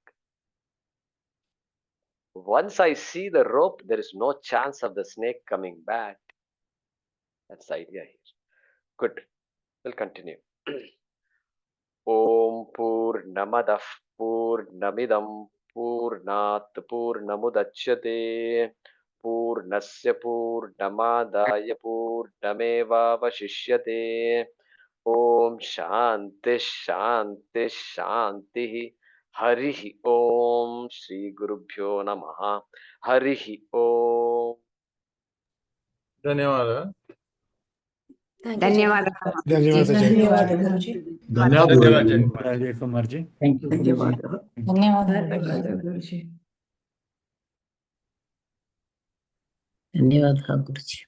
Speaker 1: Once I see the rope, there is no chance of the snake coming back. That's the idea here. Good. We'll continue. Om Purnamadah Purnamidam Purnat Purnamudachyate Purnasya Purnamadaya Purnameva Vashishyate. Om Shanti Shanti Shanti. Harihi Om Shri Gurubhyo Namaha. Harihi Om.
Speaker 6: ಧನ್ಯವಾದ.
Speaker 4: ಧನ್ಯವಾದः.
Speaker 7: ಧನ್ಯವಾದ ಗುರುಜಿ.
Speaker 6: ಧನ್ಯವಾದ
Speaker 2: Rajesh Kumar ji.
Speaker 7: Thank you ಗುರುಜಿ.
Speaker 9: ಧನ್ಯವಾದ ಗುರುಜಿ. ಧನ್ಯವಾದ ಗುರುಜಿ.